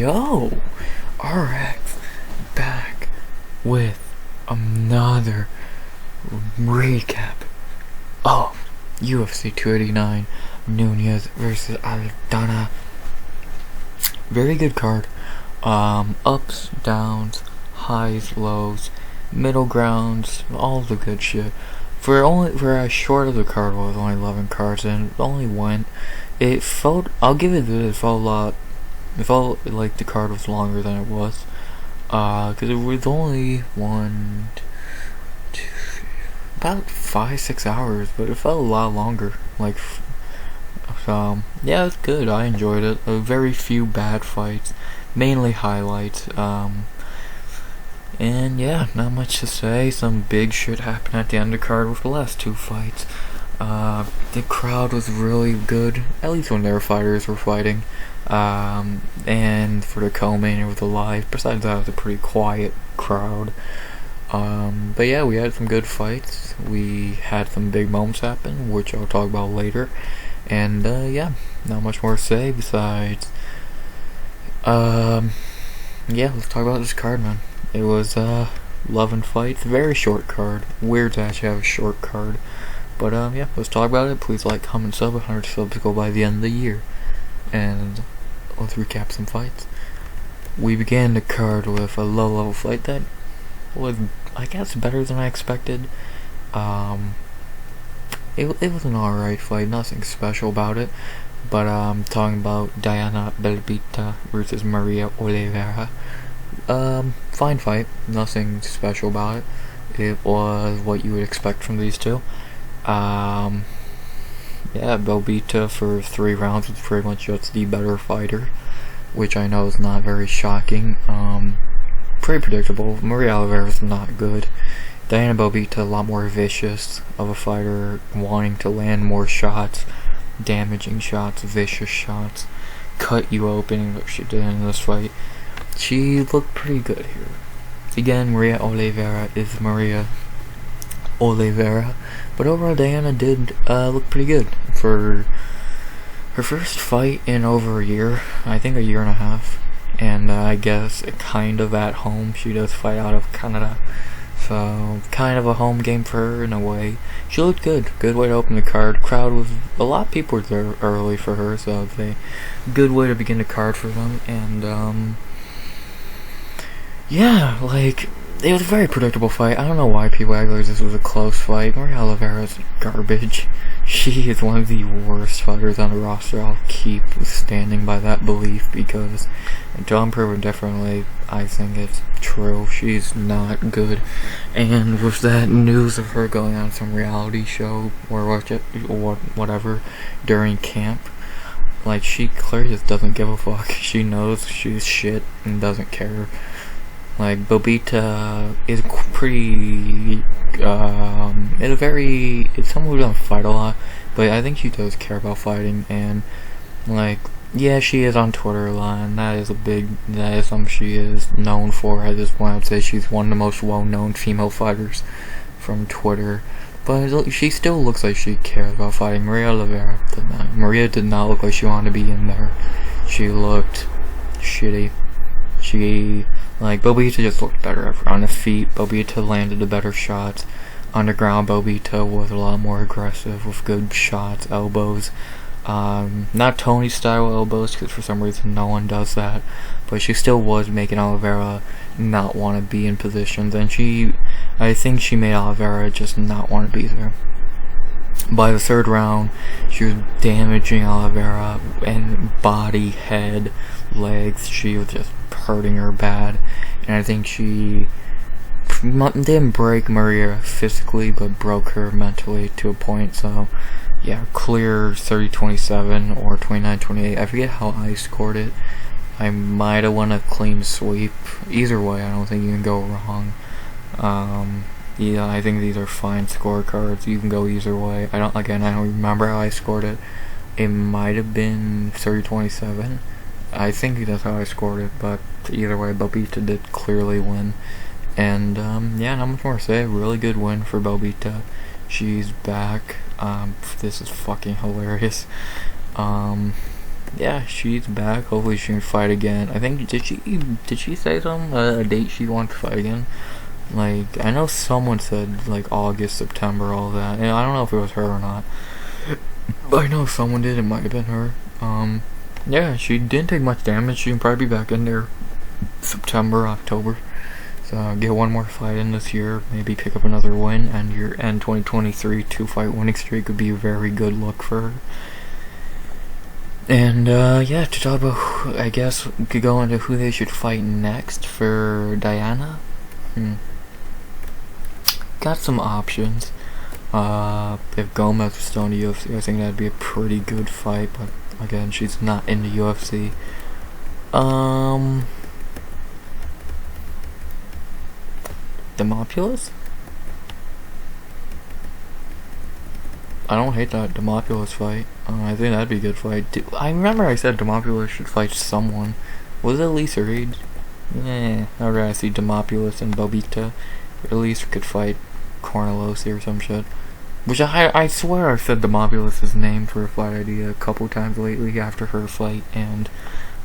Yo, RX back with another recap of UFC 289 Nunes versus Aldana. Very good card. Ups, downs, highs, lows, middle grounds, all the good shit. For as short of the card was, only 11 cards, and it only went. It felt. I'll give it this. It felt a lot. It felt like the card was longer than it was. Because it was only about 5-6 hours, but it felt a lot longer. Yeah, it's good. I enjoyed it. Very few bad fights, mainly highlights. And yeah, not much to say. Some big shit happened at the end of the card with the last two fights. The crowd was really good, at least when their fighters were fighting. And for the co-main, it was alive. Besides that, it was a pretty quiet crowd. But yeah, we had some good fights. We had some big moments happen, which I'll talk about later. And yeah, not much more to say besides. Yeah, let's talk about this card, man. It was 11 fights, very short card. Weird to actually have a short card. But yeah, let's talk about it. Please like, comment, sub. 100 subs go by the end of the year. And let's recap some fights. We began the card with a low-level fight that was, I guess, better than I expected. It was an alright fight, nothing special about it. But I'm talking about Diana Belbiţă versus Maria Oliveira. Fine fight, nothing special about it. It was what you would expect from these two. Yeah, Belbiţă for 3 rounds was pretty much just the better fighter, which I know is not very shocking. Pretty predictable. Maria Oliveira is not good. Diana Belbiţă a lot more vicious of a fighter, wanting to land more shots, damaging shots, vicious shots, cut you open, which she did in this fight. She looked pretty good here. Again, Maria Oliveira is Maria Oliveira, but overall Diana did look pretty good for her first fight in over a year. I think a year and a half, and I guess kind of at home. She does fight out of Canada, so kind of a home game for her in a way. She looked good. Good way to open the card. Crowd was a lot of people were there early for her, so it's a good way to begin the card for them. And yeah, like, it was a very predictable fight. I don't know why people act like this was a close fight. Maria Oliveira is garbage. She is one of the worst fighters on the roster. I'll keep standing by that belief because until I'm proven differently, I think it's true. She's not good. And with that news of her going on some reality show or whatever during camp, like, she clearly just doesn't give a fuck. She knows she's shit and doesn't care. Like, Belbiţă is pretty, it's someone who doesn't fight a lot, but I think she does care about fighting, and, like, yeah, she is on Twitter a lot, and that is something she is known for. At this point, I'd say she's one of the most well-known female fighters from Twitter, but she still looks like she cares about fighting. Maria Oliveira did not. Maria did not look like she wanted to be in there. She looked shitty. Belbiţă just looked better on the feet. Belbiţă landed the better shots. On the ground, Belbiţă was a lot more aggressive with good shots, elbows. Not Tony style elbows, because for some reason no one does that. But she still was making Oliveira not want to be in positions. And I think she made Oliveira just not want to be there. By the third round, she was damaging Oliveira and body, head, legs. She was just hurting her bad, and I think she didn't break Maria physically, but broke her mentally to a point. So yeah, clear 30-27 or 29-28. I forget how I scored it. I might have won a clean sweep. Either way, I don't think you can go wrong. Yeah, I think these are fine scorecards. You can go either way. I don't remember how I scored it. It might have been 30-27. I think that's how I scored it, but either way, Belbiţă did clearly win. And yeah, not much more to say. Really good win for Belbiţă. She's back. This is fucking hilarious. yeah, she's back. Hopefully she can fight again. I think did she say something, a date she wants to fight again? Like, I know someone said like August, September, all that. And I don't know if it was her or not, but I know someone did. It might have been her. Yeah, she didn't take much damage. She can probably be back in there September, October. So get one more fight in this year, maybe pick up another win, and your end 2023 2-fight winning streak would be a very good look for her. And yeah, to talk about, I guess we could go into who they should fight next for Diana. Got some options. If Gomez was still in the UFC, I think that'd be a pretty good fight, but again, she's not in the UFC. Demopoulos? I don't hate that Demopoulos fight. I think that'd be a good fight. I remember I said Demopoulos should fight someone. Was it Lisa Reed? Yeah, I'd rather see Demopoulos and Belbiţă. At least we could fight Corneliosi or some shit. Which I swear I've said Demopoulos' name for a fight idea a couple times lately after her fight, and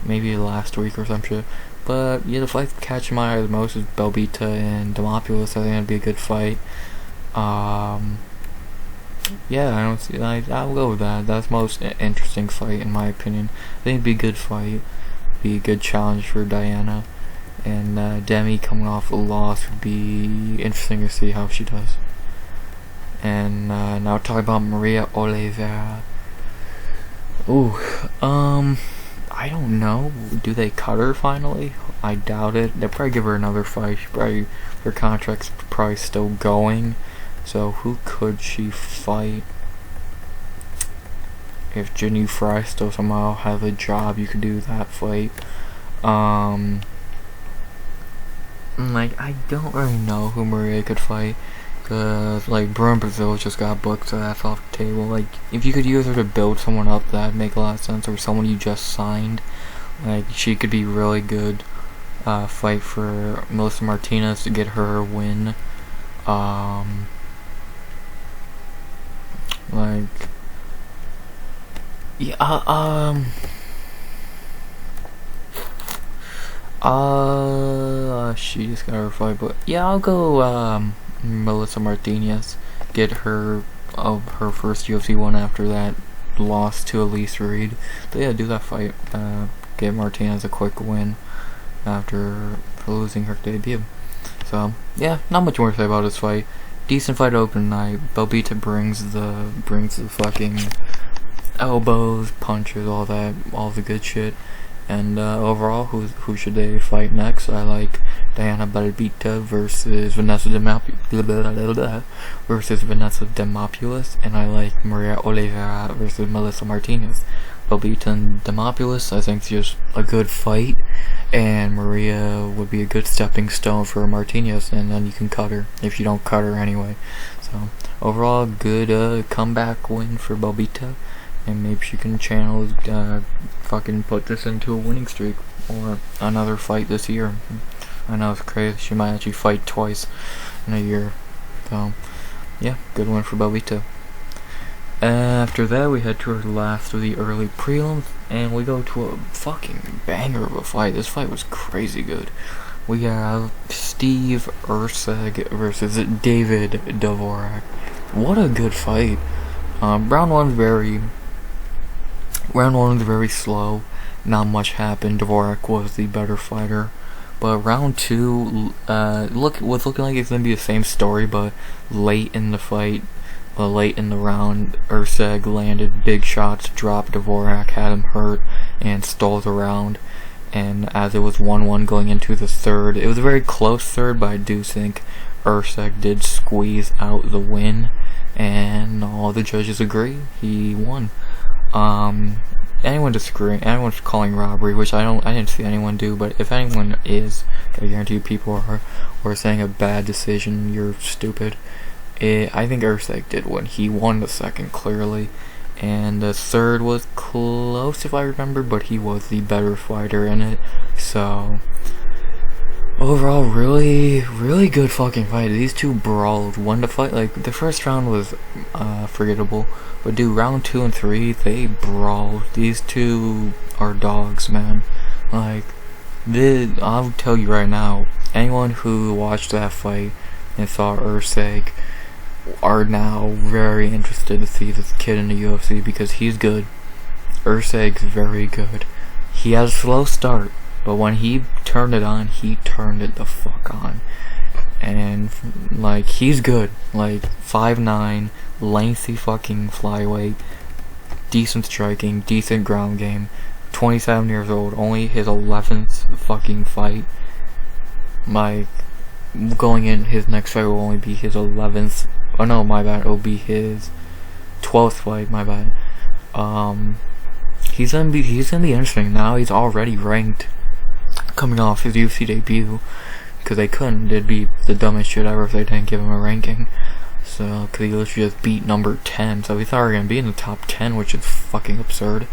maybe last week or some shit. But yeah, the fight catching my eye the most is Belbiţă and Demopoulos. I think that'd be a good fight. Yeah, I don't see. I'll go with that. That's the most interesting fight in my opinion. I think it'd be a good fight. Be a good challenge for Diana. And Demi coming off a loss would be interesting to see how she does. And now talking about Maria Oliveira. Ooh, I don't know. Do they cut her finally? I doubt it. They'll probably give her another fight. Her contract's probably still going. So who could she fight? If Jenny Fry still somehow has a job, you could do that fight. Like, I don't really know who Maria could fight. Cause like Bruin Brazil just got booked, so that's off the table. Like, if you could use her to build someone up, that'd make a lot of sense. Or someone you just signed. Like, she could be really good. Fight for Melissa Martinez to get her a win. Like, yeah, she just got her fight, but yeah, I'll go, Melissa Martinez, get her, her first UFC one after that loss to Elise Reed. So yeah, do that fight, get Martinez a quick win after losing her debut. So yeah, not much more to say about this fight. Decent fight open night. Belbiţă brings the fucking elbows, punches, all that, all the good shit. And overall, who should they fight next? I like Diana Belbiţă versus Vanessa Demopoulos, and I like Maria Oliveira versus Melissa Martinez. Belbiţă and Demopoulos, I think, is just a good fight, and Maria would be a good stepping stone for Martinez, and then you can cut her if you don't cut her anyway. So overall, good comeback win for Belbiţă. And maybe she can channel, fucking put this into a winning streak or another fight this year. I know it's crazy. She might actually fight twice in a year. So, yeah, good win for Belbiţă. After that, we head to our last of the early prelims, and we go to a fucking banger of a fight. This fight was crazy good. We have Steve Erceg versus David Dvořák. What a good fight. Round one was very slow. Not much happened. Dvořák was the better fighter. But round two, was looking like it's gonna be the same story, but late in the fight, late in the round, Erceg landed big shots, dropped Dvořák, had him hurt, and stole the round. And as it was 1-1 going into the third, it was a very close third, but I do think Erceg did squeeze out the win, and all the judges agree he won. Anyone disagreeing, anyone's calling robbery, which I didn't see anyone do, but if anyone is, I guarantee you people are saying a bad decision, you're stupid. I think Erceg did win. He won the second clearly, and the third was close if I remember, but he was the better fighter in it. So overall, really good fucking fight. These two brawled. Won the fight. Like, the first round was forgettable, but dude, round 2 and 3, they brawled. These two are dogs, man. Like, I'll tell you right now, anyone who watched that fight and saw Erceg are now very interested to see this kid in the UFC because he's good. Erceg's very good. He has a slow start, but when he turned it on, he turned it the fuck on. And, like, he's good. Like, 5'9", lengthy fucking flyweight, decent striking, decent ground game, 27 years old, only his 11th fucking fight. Like, going in, his next fight will only be his 11th. Oh no, my bad. It'll be his 12th fight. My bad. He's gonna be interesting. Now he's already ranked, coming off his UFC debut, because they couldn't. It'd be the dumbest shit ever if they didn't give him a ranking. So, because he literally just beat number 10, so he's already gonna be in the top 10, which is fucking absurd.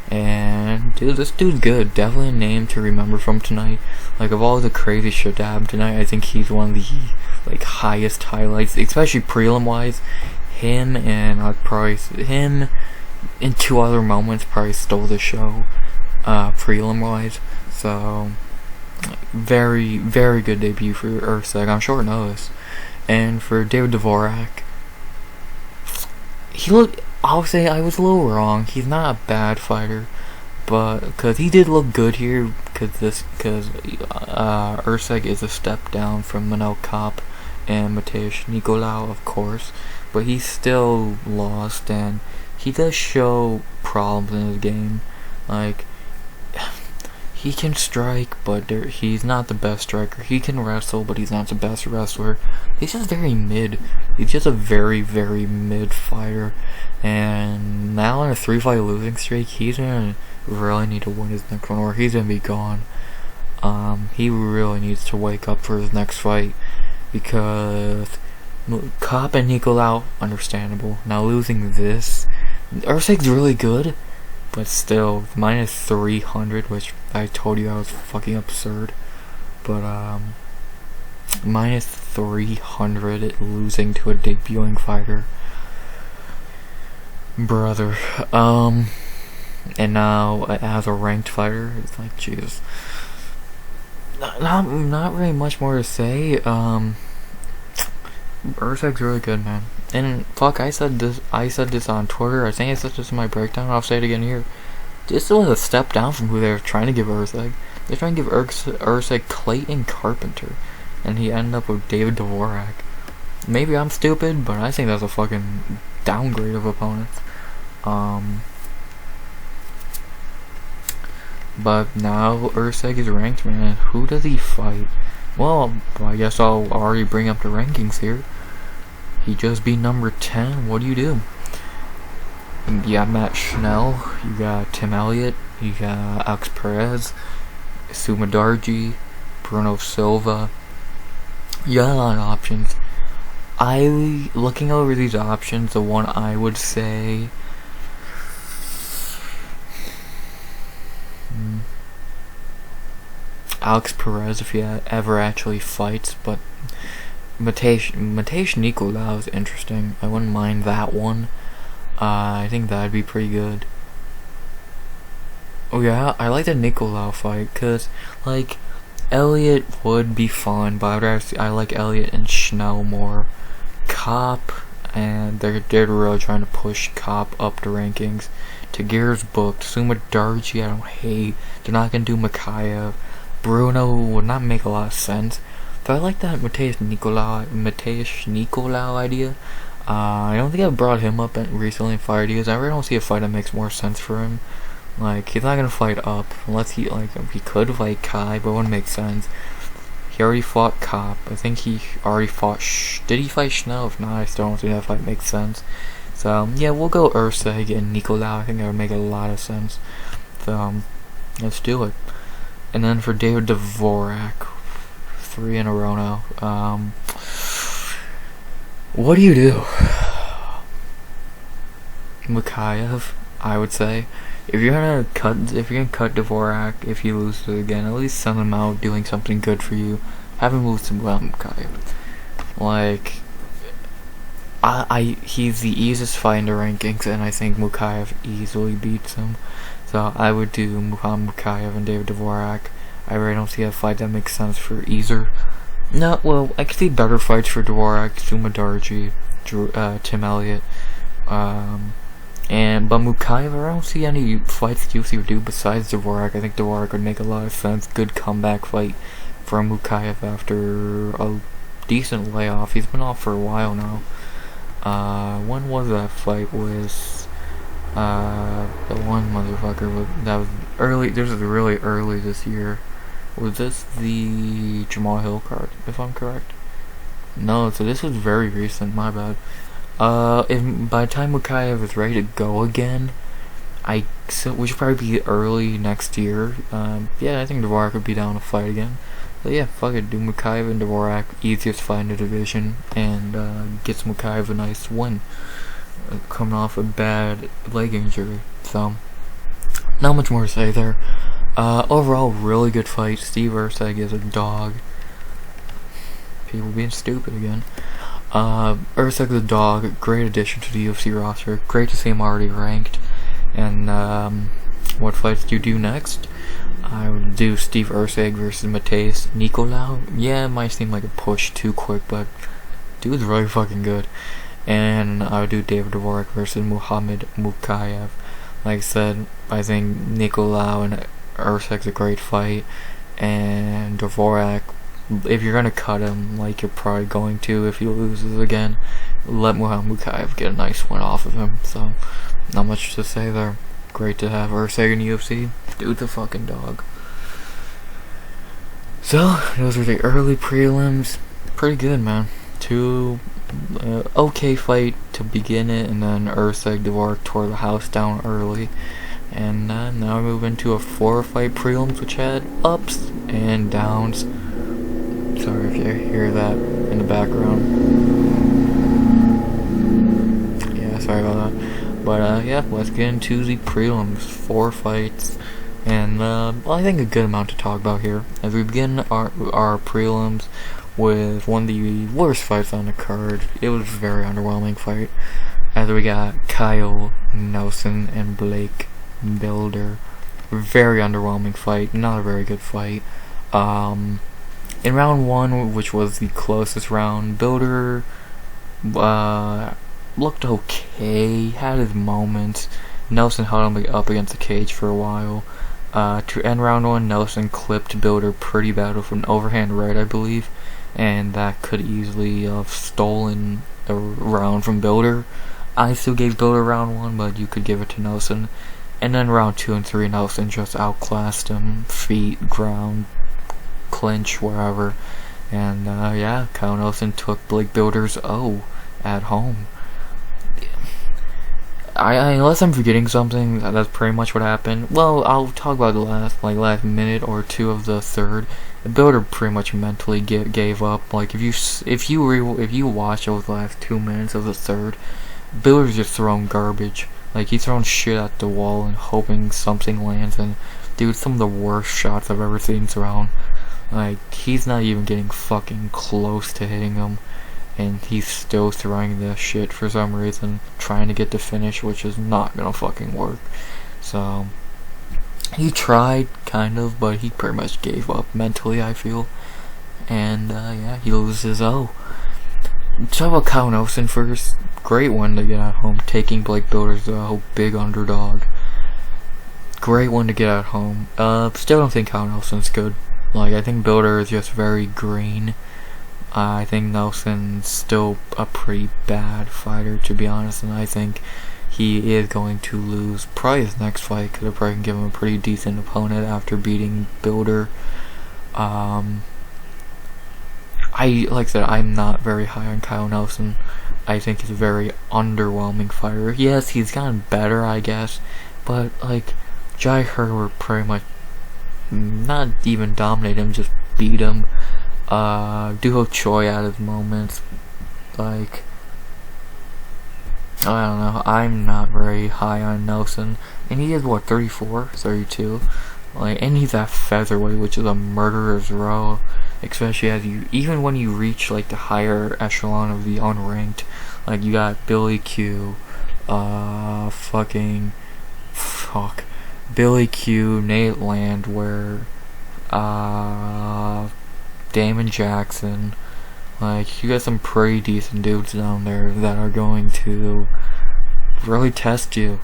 And dude, this dude's good. Definitely a name to remember from tonight. Like, of all the crazy shit that happened tonight, I think he's one of the like highest highlights, especially prelim wise. Him and him in 2 other moments probably stole the show, prelim wise. So very good debut for Erceg on short notice. And for David Dvořák, he looked. I'll say I was a little wrong. He's not a bad fighter, but because he did look good here, because Erceg is a step down from Manel Kopp and Mateusz Nicolau, of course, but he still lost, and he does show problems in his game. Like, he can strike, but he's not the best striker. He can wrestle, but he's not the best wrestler. He's just very mid. He's just a very mid fighter. And now on a 3-fight losing streak, he's gonna really need to win his next one, or he's gonna be gone. He really needs to wake up for his next fight, because Kopp and Nicolau, understandable. Now losing this, Erceg's really good, but still, minus 300, which I told you that was fucking absurd. But, minus 300 losing to a debuting fighter. Brother. And now, as a ranked fighter, it's like, Jesus. Not really much more to say. Erceg's really good, man. And fuck, I said this on Twitter. I think I said this in my breakdown. I'll say it again here. This was a step down from who they were trying to give Erceg. They're trying to give Erceg Clayton Carpenter, and he ended up with David Dvořák. Maybe I'm stupid, but I think that's a fucking downgrade of opponents. But now Erceg is ranked, man. Who does he fight? Well, I guess I'll already bring up the rankings here. He just beat number 10. What do? You got Matt Schnell, you got Tim Elliott, you got Alex Perez, Sumadarji, Bruno Silva. You got a lot of options. Looking over these options, the one I would say Alex Perez, if he ever actually fights, but Mateusz Nicolau is interesting. I wouldn't mind that one. I think that'd be pretty good. Oh yeah, I like the Nicolau fight, cause like Elliott would be fun, but I like Elliott and Schnell more. Kopp, and they're really trying to push Kopp up the rankings. Tagir's booked. Sumadarji, I don't hate. They're not gonna do Mikhaev. Bruno would not make a lot of sense. But I like that Mateusz Nicolau idea. I don't think I've brought him up recently in fight ideas. I really don't see a fight that makes more sense for him. Like, he's not gonna fight up unless he could fight Kai, but it wouldn't make sense. He already fought Kopp. I think he already fought. Did he fight Schnell? If not, I still don't think that fight makes sense. So yeah, we'll go Erceg and Nicolau. I think that would make a lot of sense. So let's do it. And then for David Dvořák, 3 in a row now. What do? Mikhaev, I would say. if you're gonna cut Dvořák, if he loses again, at least send him out doing something good for you. Have him lose to Mukayev. Like, he's the easiest fight in the rankings, and I think Mukayev easily beats him. So I would do Mukayev and David Dvořák. I really don't see a fight that makes sense for either. No, well, I could see better fights for Dvořák, Sumadarji, Tim Elliott, but Mukayev, I don't see any fights UFC would do besides Dvořák. I think Dvořák would make a lot of sense. Good comeback fight for Mukayev after a decent layoff. He's been off for a while now. When was that fight with the one motherfucker that was early? This was really early this year. Was this the Jamal Hill card, if I'm correct? No, so this was very recent, my bad. By the time Mukayev is ready to go again, we should probably be early next year. Yeah, I think Dvořák would be down to fight again. But yeah, fuck it, do Mukayev and Dvořák, easiest fight in the division, and gets Mukayev a nice win. Coming off a bad leg injury, so not much more to say there. Overall, really good fight. Steve Erceg is a dog. People being stupid again. Erceg is a dog. Great addition to the UFC roster. Great to see him already ranked. And what fights do you do next? I would do Steve Erceg versus Mateusz Nicolau. Yeah, it might seem like a push too quick, but dude's really fucking good. And I would do David Dvořák versus Muhammad Mukayev. Like I said, I think Nicolau and Erceg's a great fight, and Dvořák, if you're gonna cut him, like you're probably going to if he loses again, let Muhammad Mukayev get a nice one off of him. So, not much to say there. Great to have Erceg in UFC. Dude's a fucking dog. So, those were the early prelims. Pretty good, man. Two okay fight to begin it, and then Erceg Dvořák tore the house down early. And now we move into a 4-fight prelims, which had ups and downs. Sorry if you hear that in the background. Yeah, sorry about that. But yeah, let's get into the prelims. 4 fights, and well, I think a good amount to talk about here. As we begin our prelims with one of the worst fights on the card. It was a very underwhelming fight. As we got Kyle Nelson and Blake Bilder. Very underwhelming fight, not a very good fight. In round 1, which was the closest round, Bilder looked okay, had his moments. Nelson held him up against the cage for a while. To end round 1, Nelson clipped Bilder pretty bad with an overhand right, I believe, and that could easily have stolen a round from Bilder. I still gave Bilder round 1, but you could give it to Nelson. And then round 2 and 3, Nelson just outclassed him, feet, ground, clinch, wherever. And yeah, Kyle Nelson took Blake Bilder's O at home. Unless I'm forgetting something, that's pretty much what happened. Well, I'll talk about the last minute or 2 of the third. Bilder pretty much mentally gave up. Like if you watch those last 2 minutes of the third, Bilder's just throwing garbage. Like, he's throwing shit at the wall and hoping something lands, and dude, some of the worst shots I've ever seen thrown. Like, he's not even getting fucking close to hitting them, and he's still throwing this shit for some reason, trying to get the finish, which is not gonna fucking work. So, he tried, kind of, but he pretty much gave up mentally, I feel. And, yeah, he loses his O. Talk about Kyle Nelson first. Great one to get at home, taking Blake Bilder's big underdog. Great one to get at home. Still don't think Kyle Nelson's good. Like, I think Bilder is just very green. I think Nelson's still a pretty bad fighter, to be honest, and I think he is going to lose probably his next fight, because I probably can give him a pretty decent opponent after beating Bilder. Like I said, I'm not very high on Kyle Nelson. I think he's a very underwhelming fighter. Yes, he's gotten better, I guess, but like Jai Herbert pretty much not even dominated him, just beat him. Duho Choi had his moments. Like, I don't know. I'm not very high on Nelson. and he is what, 34, 32, like, and he's at featherweight, which is a murderer's row, especially as even when you reach like the higher echelon of the unranked, like you got Billy Q, Billy Q, Nate Landwehr, Damon Jackson. Like, you got some pretty decent dudes down there that are going to really test you.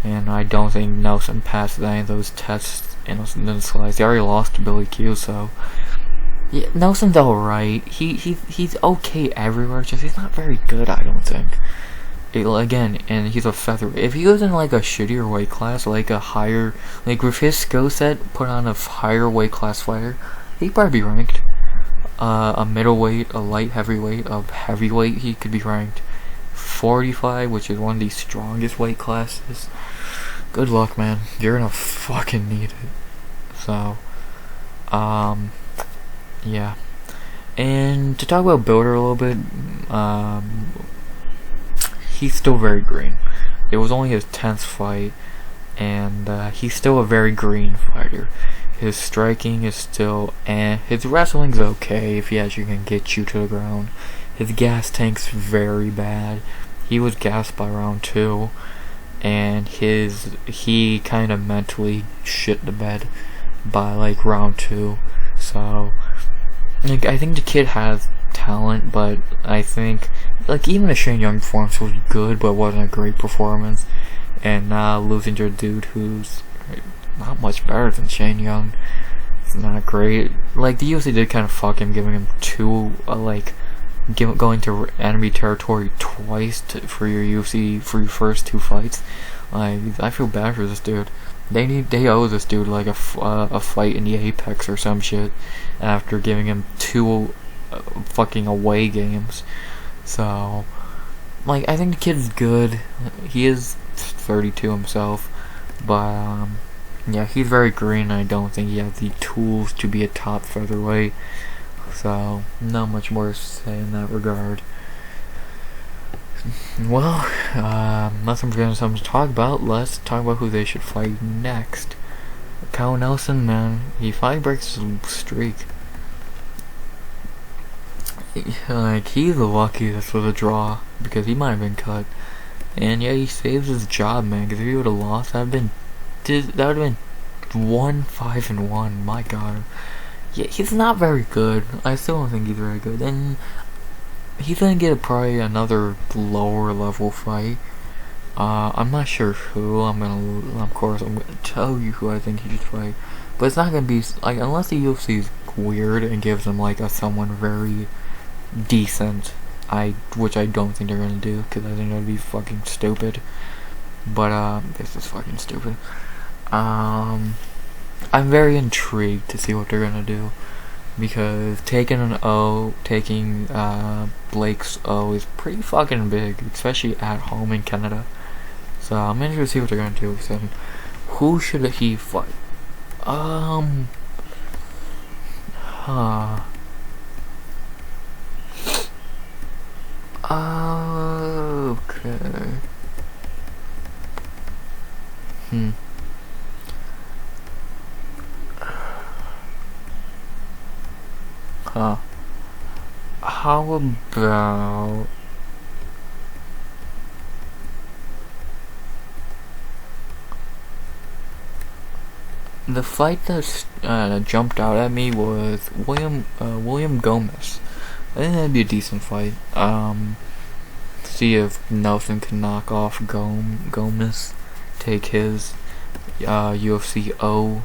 And I don't think Nelson passed any of those tests in the slides. He already lost to Billy Q, so yeah, Nelson's alright. He's okay everywhere, just he's not very good, I don't think. Again, and he's a featherweight. If he was in like a shittier weight class, like a higher, like with his skill set put on a higher weight class fighter, he'd probably be ranked. A middleweight, a light heavyweight, a heavyweight, he could be ranked 45, which is one of the strongest weight classes. Good luck, man. You're gonna fucking need it. So, yeah. And to talk about Bilder a little bit, he's still very green. It was only his 10th fight, and he's still a very green fighter. His striking is still his wrestling's okay if he actually can get you to the ground. His gas tank's very bad. He was gassed by round 2, and he kind of mentally shit the bed by like round 2. So like, I think the kid has talent, but I think like even the Shane Young performance was good, but wasn't a great performance. And now losing to a dude who's not much better than Shane Young, it's not great. Like, the UFC did kind of fuck him, giving him going to enemy territory twice for your first 2 fights. Like, I feel bad for this dude. They owe this dude like a fight in the Apex or some shit after giving him 2 fucking away games. So, like, I think the kid's good. He is 32 himself, but yeah, he's very green. I don't think he has the tools to be a top featherweight. So, not much more to say in that regard. Well, unless I'm forgetting something to talk about, let's talk about who they should fight next. Kyle Nelson, man, he finally breaks his streak. Like, he's lucky this was a draw, because he might have been cut. And yeah, he saves his job, man, because if he would have lost, that would have been 1-5-1, my god. Yeah, he's not very good. I still don't think he's very good. And he's gonna get probably another lower level fight. I'm not sure who. Of course, I'm gonna tell you who I think he should fight. But it's not gonna be, like, unless the UFC is weird and gives him, like, someone very decent. Which I don't think they're gonna do, because I think that would be fucking stupid. But, this is fucking stupid. I'm very intrigued to see what they're gonna do, because taking Blake's O is pretty fucking big, especially at home in Canada. So I'm interested to see what they're gonna do with him. Who should he fight? Okay. How about the fight that jumped out at me was William Gomez. I think that'd be a decent fight. See if Nelson can knock off Gomez, take his UFC O.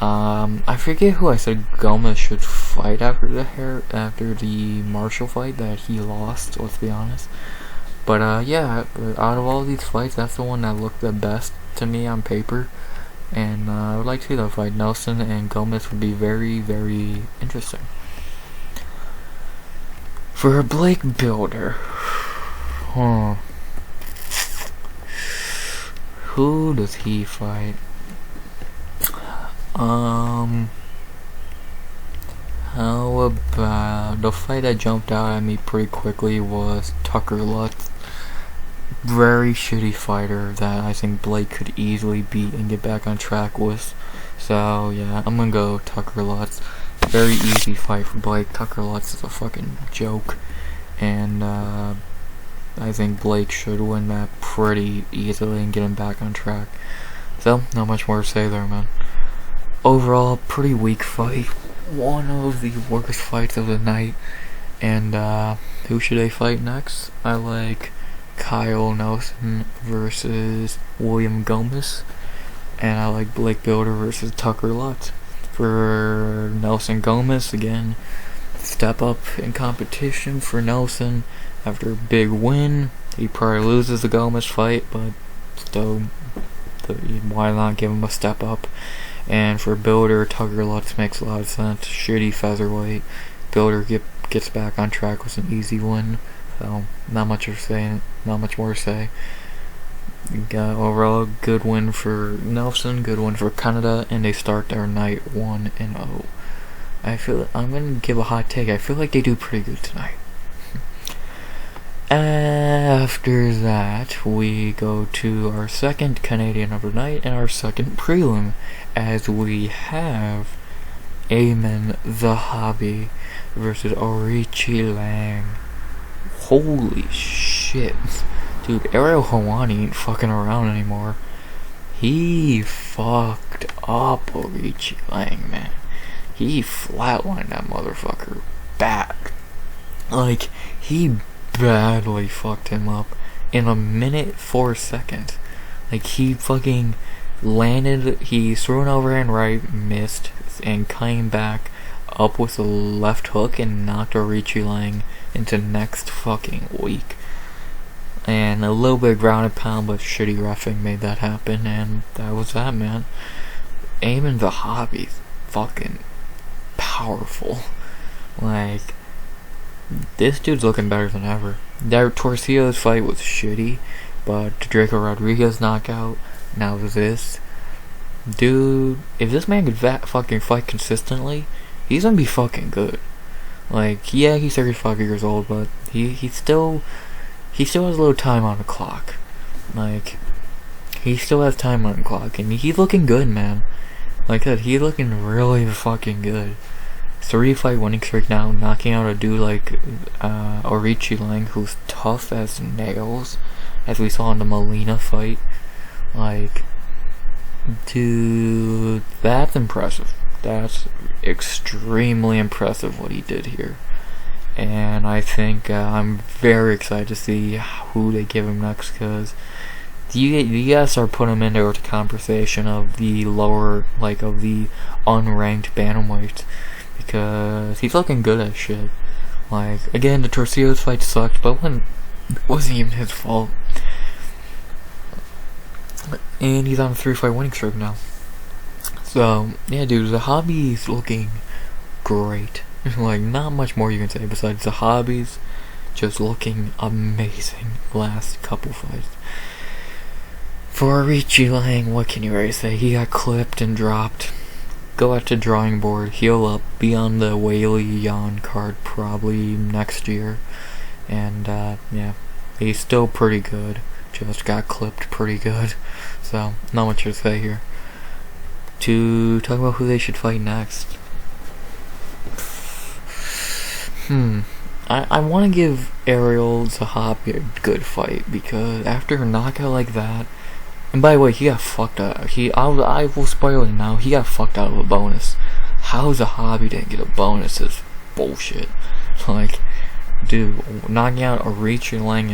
I forget who I said Gomez should fight after the Marshall fight that he lost, let's be honest. But yeah, out of all these fights, that's the one that looked the best to me on paper. And I would like to see that fight. Nelson and Gomez would be very, very interesting. For Blake Bilder, who does he fight? How about the fight that jumped out at me pretty quickly was Tucker Lutz. very shitty fighter that I think Blake could easily beat and get back on track with. So yeah, I'm gonna go Tucker Lutz. Very easy fight for Blake. Tucker Lutz is a fucking joke, and I think Blake should win that pretty easily and get him back on track. So, not much more to say there, man. Overall, pretty weak fight. One of the worst fights of the night. And who should they fight next? I like Kyle Nelson versus William Gomez. And I like Blake Bilder versus Tucker Lutz. For Nelson Gomez, again, step up in competition for Nelson after a big win. He probably loses the Gomez fight, but still, why not give him a step up? And for Bilder, Tucker Lutz makes a lot of sense. Shitty featherweight. Bilder gets back on track with an easy win. So not much more to say. Overall, good win for Nelson, good win for Canada, and they start their night 1-0. I'm gonna give a hot take. I feel like they do pretty good tonight. After that, we go to our second Canadian of the night and our second prelim, as we have Aiemann Zahabi versus Aoriqileng. Holy shit. Dude, Ariel Helwani ain't fucking around anymore. He fucked up Aoriqileng, man. He flatlined that motherfucker back. Like, he badly fucked him up in a minute 4 seconds. Like, he fucking landed, he threw an overhand right, missed, and came back up with a left hook and knocked Aoriqileng into next fucking week. And a little bit of ground and pound, but shitty reffing made that happen, and that was that, man. Aiemann Zahabi's fucking powerful. Like, this dude's looking better than ever. That Torcillo's fight was shitty, but Draco Rodriguez knockout, now this. Dude, if this man could fucking fight consistently, he's gonna be fucking good. Like, yeah, he's 35 years old, but he still has a little time on the clock. Like, he still has time on the clock, and he's looking good, man. Like I said, he's looking really fucking good. 3-fight winning streak now, knocking out a dude like Aoriqileng, who's tough as nails, as we saw in the Molina fight. Like, dude, that's impressive. That's extremely impressive what he did here. And I think I'm very excited to see who they give him next, because you guys are putting him into the conversation of the lower, like, of the unranked bantamweights, because he's looking good at shit. Like, again, the Torcillo's fight sucked, but it wasn't even his fault. And he's on a 3-fight winning streak now. So, yeah, dude, Zahabi's looking great. Like, not much more you can say besides Zahabi's just looking amazing last couple fights. For Aoriqileng, what can you really say? He got clipped and dropped. Go out to drawing board, heal up, be on the Weili Yan card probably next year. And, yeah, he's still pretty good. Just got clipped pretty good. So, not much to say here. To talk about who they should fight next. I want to give Ariel Zahabi a good fight, because after a knockout like that, and by the way, he got fucked up. I will spoil it now. He got fucked out of a bonus. How Zahabi didn't get a bonus is bullshit. Like, dude, knocking out Aoriqileng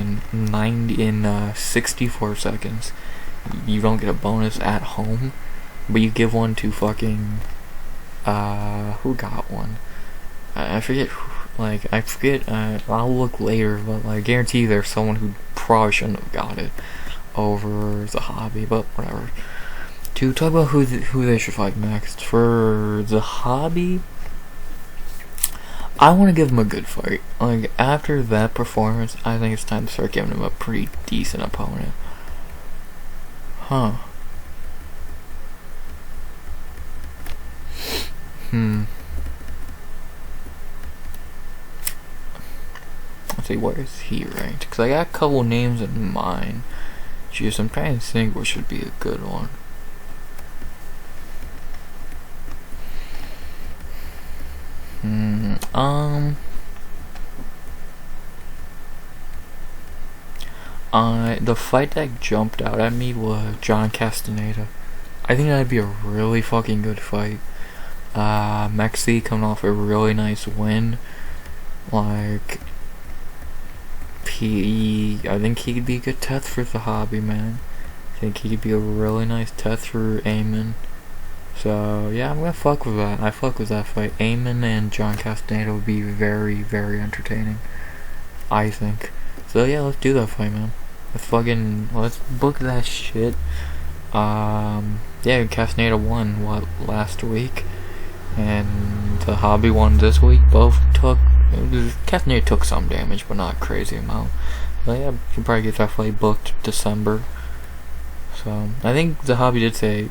in 64 seconds. You don't get a bonus at home, but you give one to fucking who got one? I forget. I'll look later, but I guarantee you there's someone who probably shouldn't have got it over Zahabi, but whatever. To talk about who they should fight next. For Zahabi, I want to give him a good fight. Like, after that performance, I think it's time to start giving him a pretty decent opponent. say where is he ranked? Because I got a couple names in mind. Jeez, I'm trying to think what should be a good one. The fight that jumped out at me was John Castaneda. I think that'd be a really fucking good fight. Mexi coming off a really nice win. Like, I think he could be a good test for Zahabi, man. I think he could be a really nice test for Aiemann. So, yeah, I'm gonna fuck with that. I fuck with that fight. Aiemann and John Castaneda would be very, very entertaining, I think. So, yeah, let's do that fight, man. Let's book that shit. Yeah, Castaneda won, last week? And Zahabi won this week. Both took... Castaneda took some damage, but not a crazy amount. But yeah, you can probably get that fight booked December. So, I think Zahabi did say...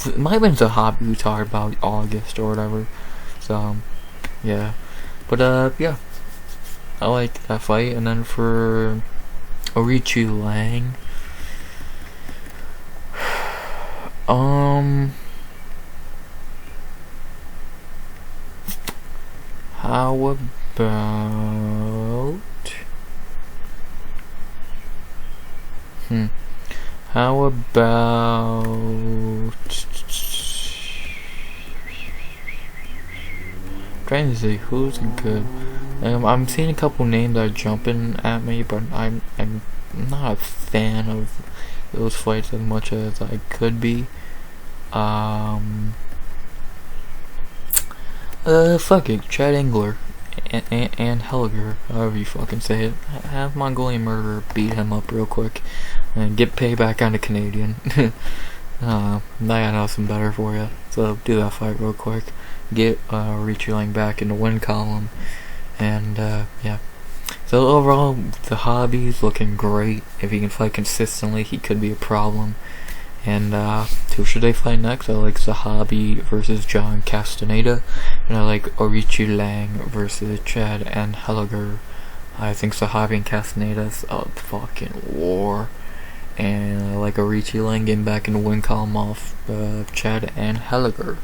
It might have been Zahabi who talked about August or whatever. So, yeah. But, yeah. I like that fight. And then for Aoriqileng... How about... How about... Trying to see who's good. I'm seeing a couple names that are jumping at me, but I'm not a fan of those fights as much as I could be. Fuck it, Chad Engler and Helliger, however you fucking say it. Have Mongolian Murderer beat him up real quick and get payback on the Canadian. I know some better for you. So do that fight real quick. Get Aoriqileng back in the win column, and yeah. So overall, Zahabi's looking great. If he can fight consistently, he could be a problem. And who should they fight next? I like Zahabi versus John Castaneda, and I like Aoriqileng versus Chad and Helliger. I think Zahabi and Castaneda's a fucking war, and I like Aoriqileng getting back in the win column off Chad and Helliger.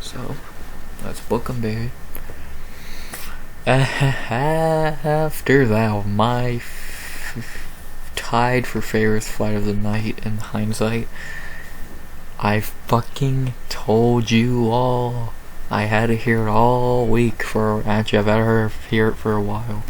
So let's book them, baby. After that, my tied for favorite fight of the night in hindsight. I fucking told you all. I had to hear it all week actually I've had to hear it for a while.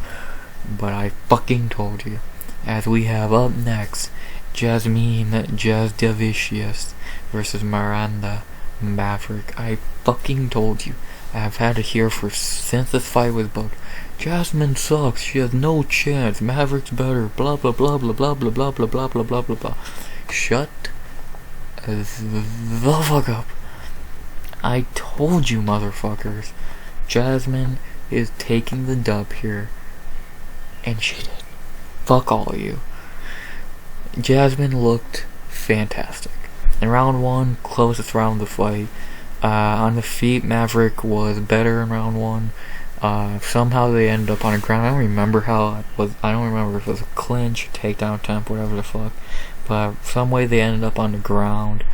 But I fucking told you. As we have up next, Jasmine Jasudavicius versus Miranda Maverick. I fucking told you. I have had to hear since this fight was booked. Jasmine sucks. She has no chance. Maverick's better. Blah blah blah blah blah blah blah blah blah blah blah blah blah. Shut the fuck up. I told you, motherfuckers. Jasmine is taking the dub here, and she did. Fuck all of you. Jasmine looked fantastic. In round 1, closest round of the fight. On the feet, Maverick was better in round 1. Somehow they ended up on the ground. I don't remember how it was. I don't remember if it was a clinch, takedown attempt, whatever the fuck. But some way they ended up on the ground,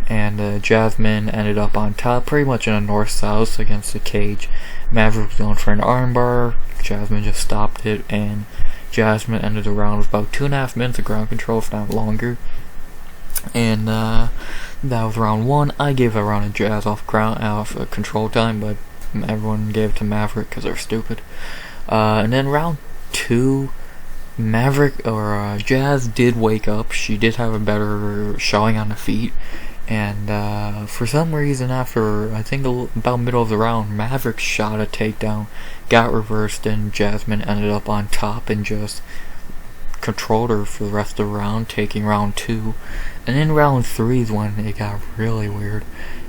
and Jasmine ended up on top, pretty much in a north-south against the cage. Maverick was going for an armbar. Jasmine just stopped it, and Jasmine ended the round with about 2.5 minutes of ground control, if not longer. And that was round 1. I gave that round a Jazz off control time, but everyone gave it to Maverick because they're stupid. And then round 2, Jazz did wake up. She did have a better showing on the feet, and for some reason, after I think about middle of the round, Maverick shot a takedown, got reversed, and Jasmine ended up on top and just controlled her for the rest of the round, taking round 2. And in round 3 is when it got really weird.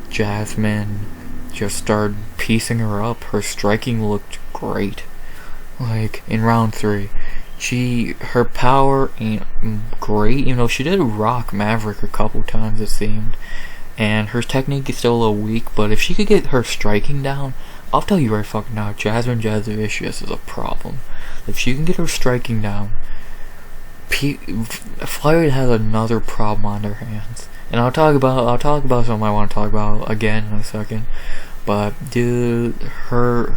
Jasmine just started piecing her up. Her striking looked great. Like, in round 3. Her power ain't great. You know, she did rock Maverick a couple times, it seemed. And her technique is still a little weak, but if she could get her striking down, I'll tell you right fucking now, Jasmine Jasudavicius is a problem. If she can get her striking down, Flyweight has another problem on their hands. And I'll talk about something I want to talk about again in a second. But dude, her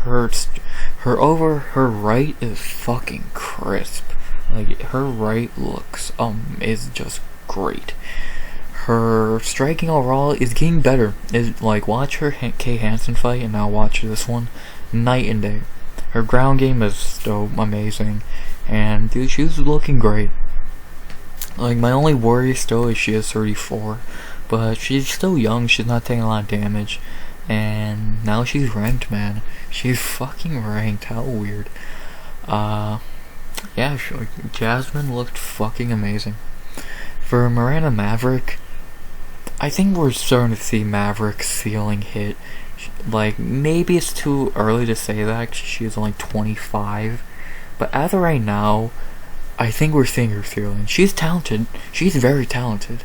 right is fucking crisp. Like, her right looks is just great. Her striking overall is getting better. Is like, watch her Kay Hansen fight and now watch this one, night and day. Her ground game is so amazing, and dude, she's looking great. Like, my only worry still is she is 34, but she's still young. She's not taking a lot of damage, and now she's ranked, man. She's fucking ranked. How weird. Yeah, Jasmine looked fucking amazing. For Miranda Maverick, I think we're starting to see Maverick's ceiling hit. Like, maybe it's too early to say that, she's only 25. But as of right now, I think we're seeing her ceiling. She's talented. She's very talented.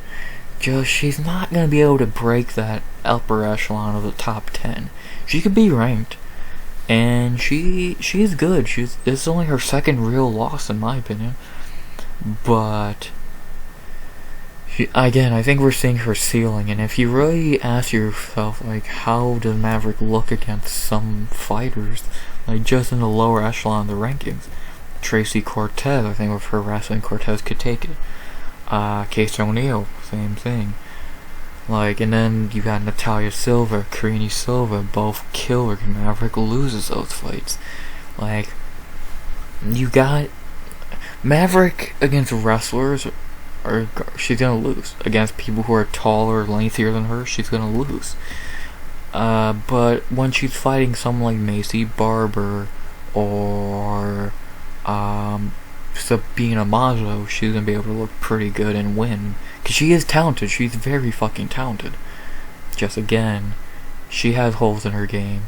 Just, she's not going to be able to break that upper echelon of the top 10. She could be ranked. And she's good. This is only her second real loss, in my opinion. But again, I think we're seeing her ceiling. And if you really ask yourself, like, how does Maverick look against some fighters, like, just in the lower echelon of the rankings? Tracy Cortez, I think with her wrestling, Cortez could take it. Case O'Neill, same thing. Like, and then you got Natalia Silva, Karine Silva, both killer. Maverick loses those fights. Like, you got Maverick against wrestlers, or she's gonna lose. Against people who are taller, lengthier than her, she's gonna lose. But when she's fighting someone like Macy Barber or Sabina Mazo, she's gonna be able to look pretty good and win. Because she is talented. She's very fucking talented. Just again, she has holes in her game.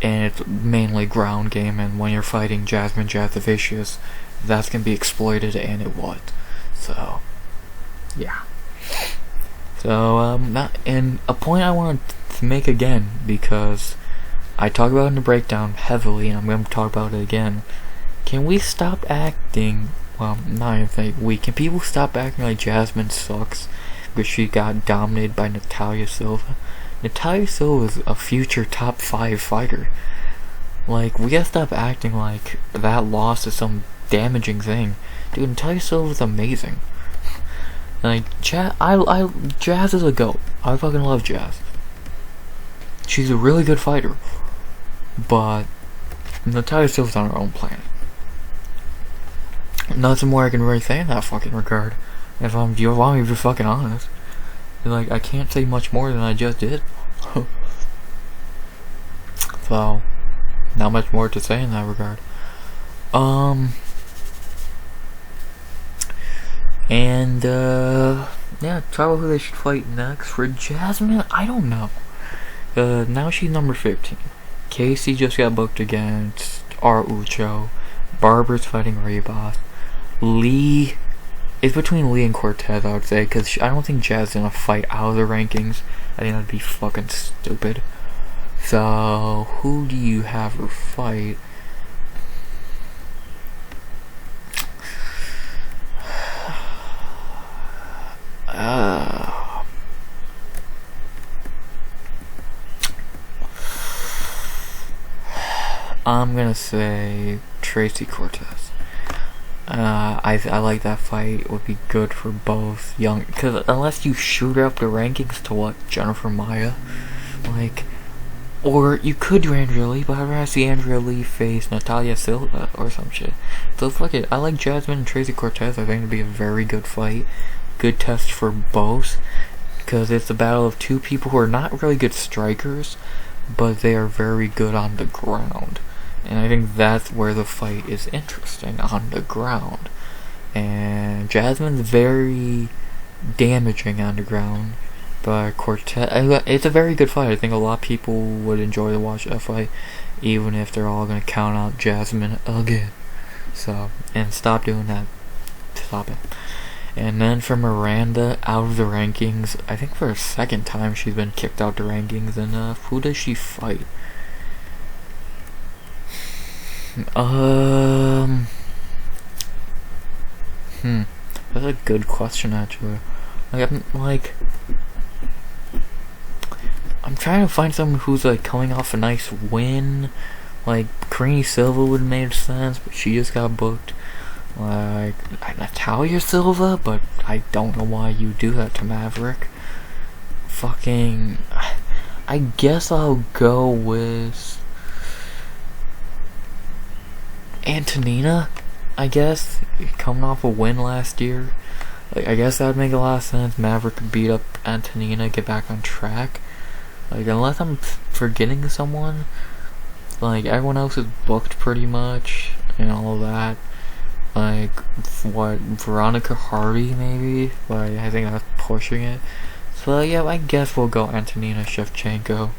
And it's mainly ground game. And when you're fighting Jasmine Jasudavicius, that's gonna be exploited, and it was. So, yeah. So, and a point I want to make again, because I talk about it in the breakdown heavily, and I'm going to talk about it again. Can we stop acting, well, not even think can people stop acting like Jasmine sucks because she got dominated by Natalia Silva? Natalia Silva is a future top 5 fighter. Like, we gotta stop acting like that loss is some damaging thing. Dude, Natalia Silva is amazing. Like, Jazz is a GOAT. I fucking love Jazz. She's a really good fighter. But Natalia Silva's on her own planet. Nothing more I can really say in that fucking regard. If you want me to be fucking honest. Like, I can't say much more than I just did. So, not much more to say in that regard. And, yeah, talk about who they should fight next. For Jasmine, I don't know. Now she's number 15. Casey just got booked against Ucho. Barber's fighting Rebos. Lee, it's between Lee and Cortez, I would say, because I don't think Jazz is gonna fight out of the rankings. I think that'd be fucking stupid. So, who do you have her fight? I'm gonna say Tracy Cortez. I like that fight. It would be good for both young, because unless you shoot her up the rankings to what, Jennifer Maia, like, or you could do Andrea Lee, but I'd rather see Andrea Lee face Natalia Silva or some shit. So fuck it. I like Jasmine and Tracy Cortez. I think it'd be a very good fight, good test for both, because it's a battle of two people who are not really good strikers, but they are very good on the ground. And I think that's where the fight is interesting, on the ground. And Jasmine's very damaging on the ground, but Cortez, it's a very good fight. I think a lot of people would enjoy to watch that fight, even if they're all going to count out Jasmine again. So, and stop doing that. Stop it. And then for Miranda, out of the rankings, I think for a second time she's been kicked out the rankings. And who does she fight? Hmm. That's a good question, actually. I'm trying to find someone who's like coming off a nice win. Like Karine Silva would have made sense, but she just got booked. Like Natalia Silva, but I don't know why you do that to Maverick. Fucking, I guess I'll go with Antonina. I guess coming off a win last year. Like, I guess that would make a lot of sense. Maverick could beat up Antonina, get back on track. Like, unless I'm forgetting someone, like, everyone else is booked pretty much, and all that. Like, what, Veronica Hardy, maybe? Like, I think that's pushing it. So, yeah, I guess we'll go Antonina Shevchenko.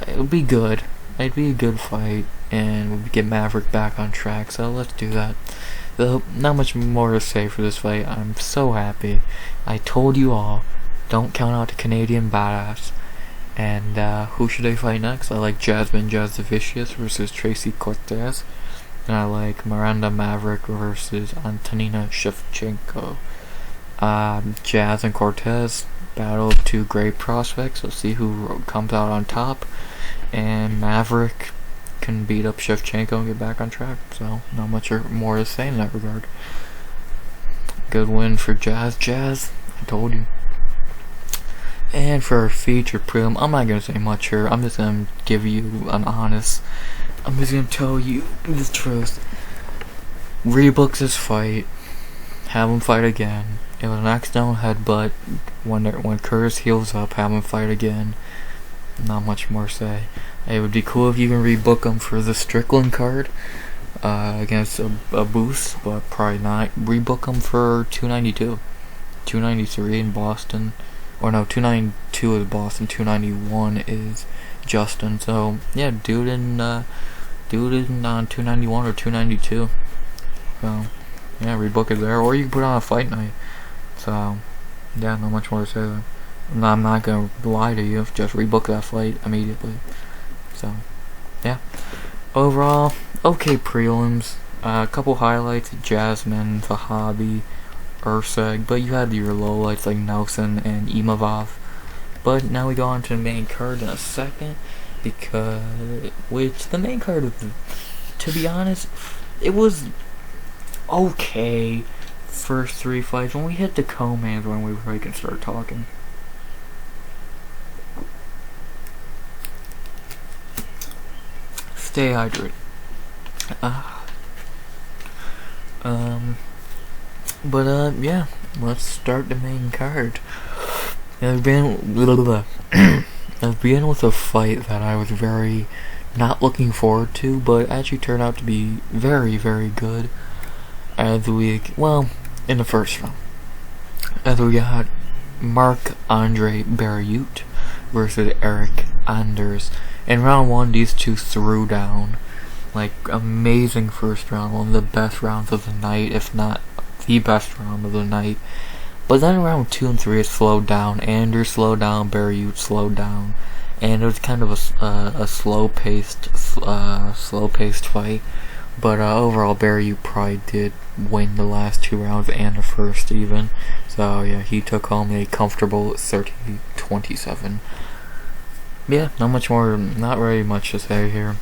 It would be good. It'd be a good fight, and we'll get Maverick back on track, so let's do that. So, not much more to say for this fight. I'm so happy. I told you all, don't count out the Canadian badass. And who should I fight next? I like Jasmine Jasudavicius versus Tracy Cortez. And I like Miranda Maverick versus Antonina Shevchenko. Jazz and Cortez battle of two great prospects. Let's see who comes out on top. And Maverick can beat up Shevchenko and get back on track. So, not much more to say in that regard. Good win for Jazz. Jazz, I told you. And for our feature prelim, I'm not going to say much here. I'm just going to give you an honest. I'm just going to tell you the truth. Rebooks this fight. Have him fight again. It was an accidental headbutt. When Curtis heals up, have him fight again. Not much more to say. It would be cool if you can rebook him for the Strickland card against a boost, but probably not. Rebook him for 292. 293 in Boston. Or no, 292 is Boston, 291 is Justin. So yeah, do it in 291 or 292. So yeah, rebook it there, or you can put on a fight night. So yeah, not much more to say there. I'm not gonna lie to you. Just rebook that fight immediately. So yeah, overall, okay prelims. A couple highlights: Jasmine, Zahabi, Erceg, but you had your lowlights like Nelson and Imavov. But now we go on to the main card in a second, which the main card, to be honest, it was okay. First three fights. When we hit the co-mains, when we really can start talking. Stay hydrated. Yeah, let's start the main card. I've been with a fight that I was very not looking forward to, but actually turned out to be very, very good. In the first round, as we got Marc-André Barriault versus Eryk. In round one, these two threw down. Like, amazing first round, one of the best rounds of the night, if not the best round of the night. But then round 2 and 3 it slowed down. Anders slowed down, Barriault slowed down, and it was kind of a slow-paced fight. But overall, Barriault probably did win the last 2 rounds and the first even. So yeah, he took home a comfortable 30-27. Yeah, not really much to say here.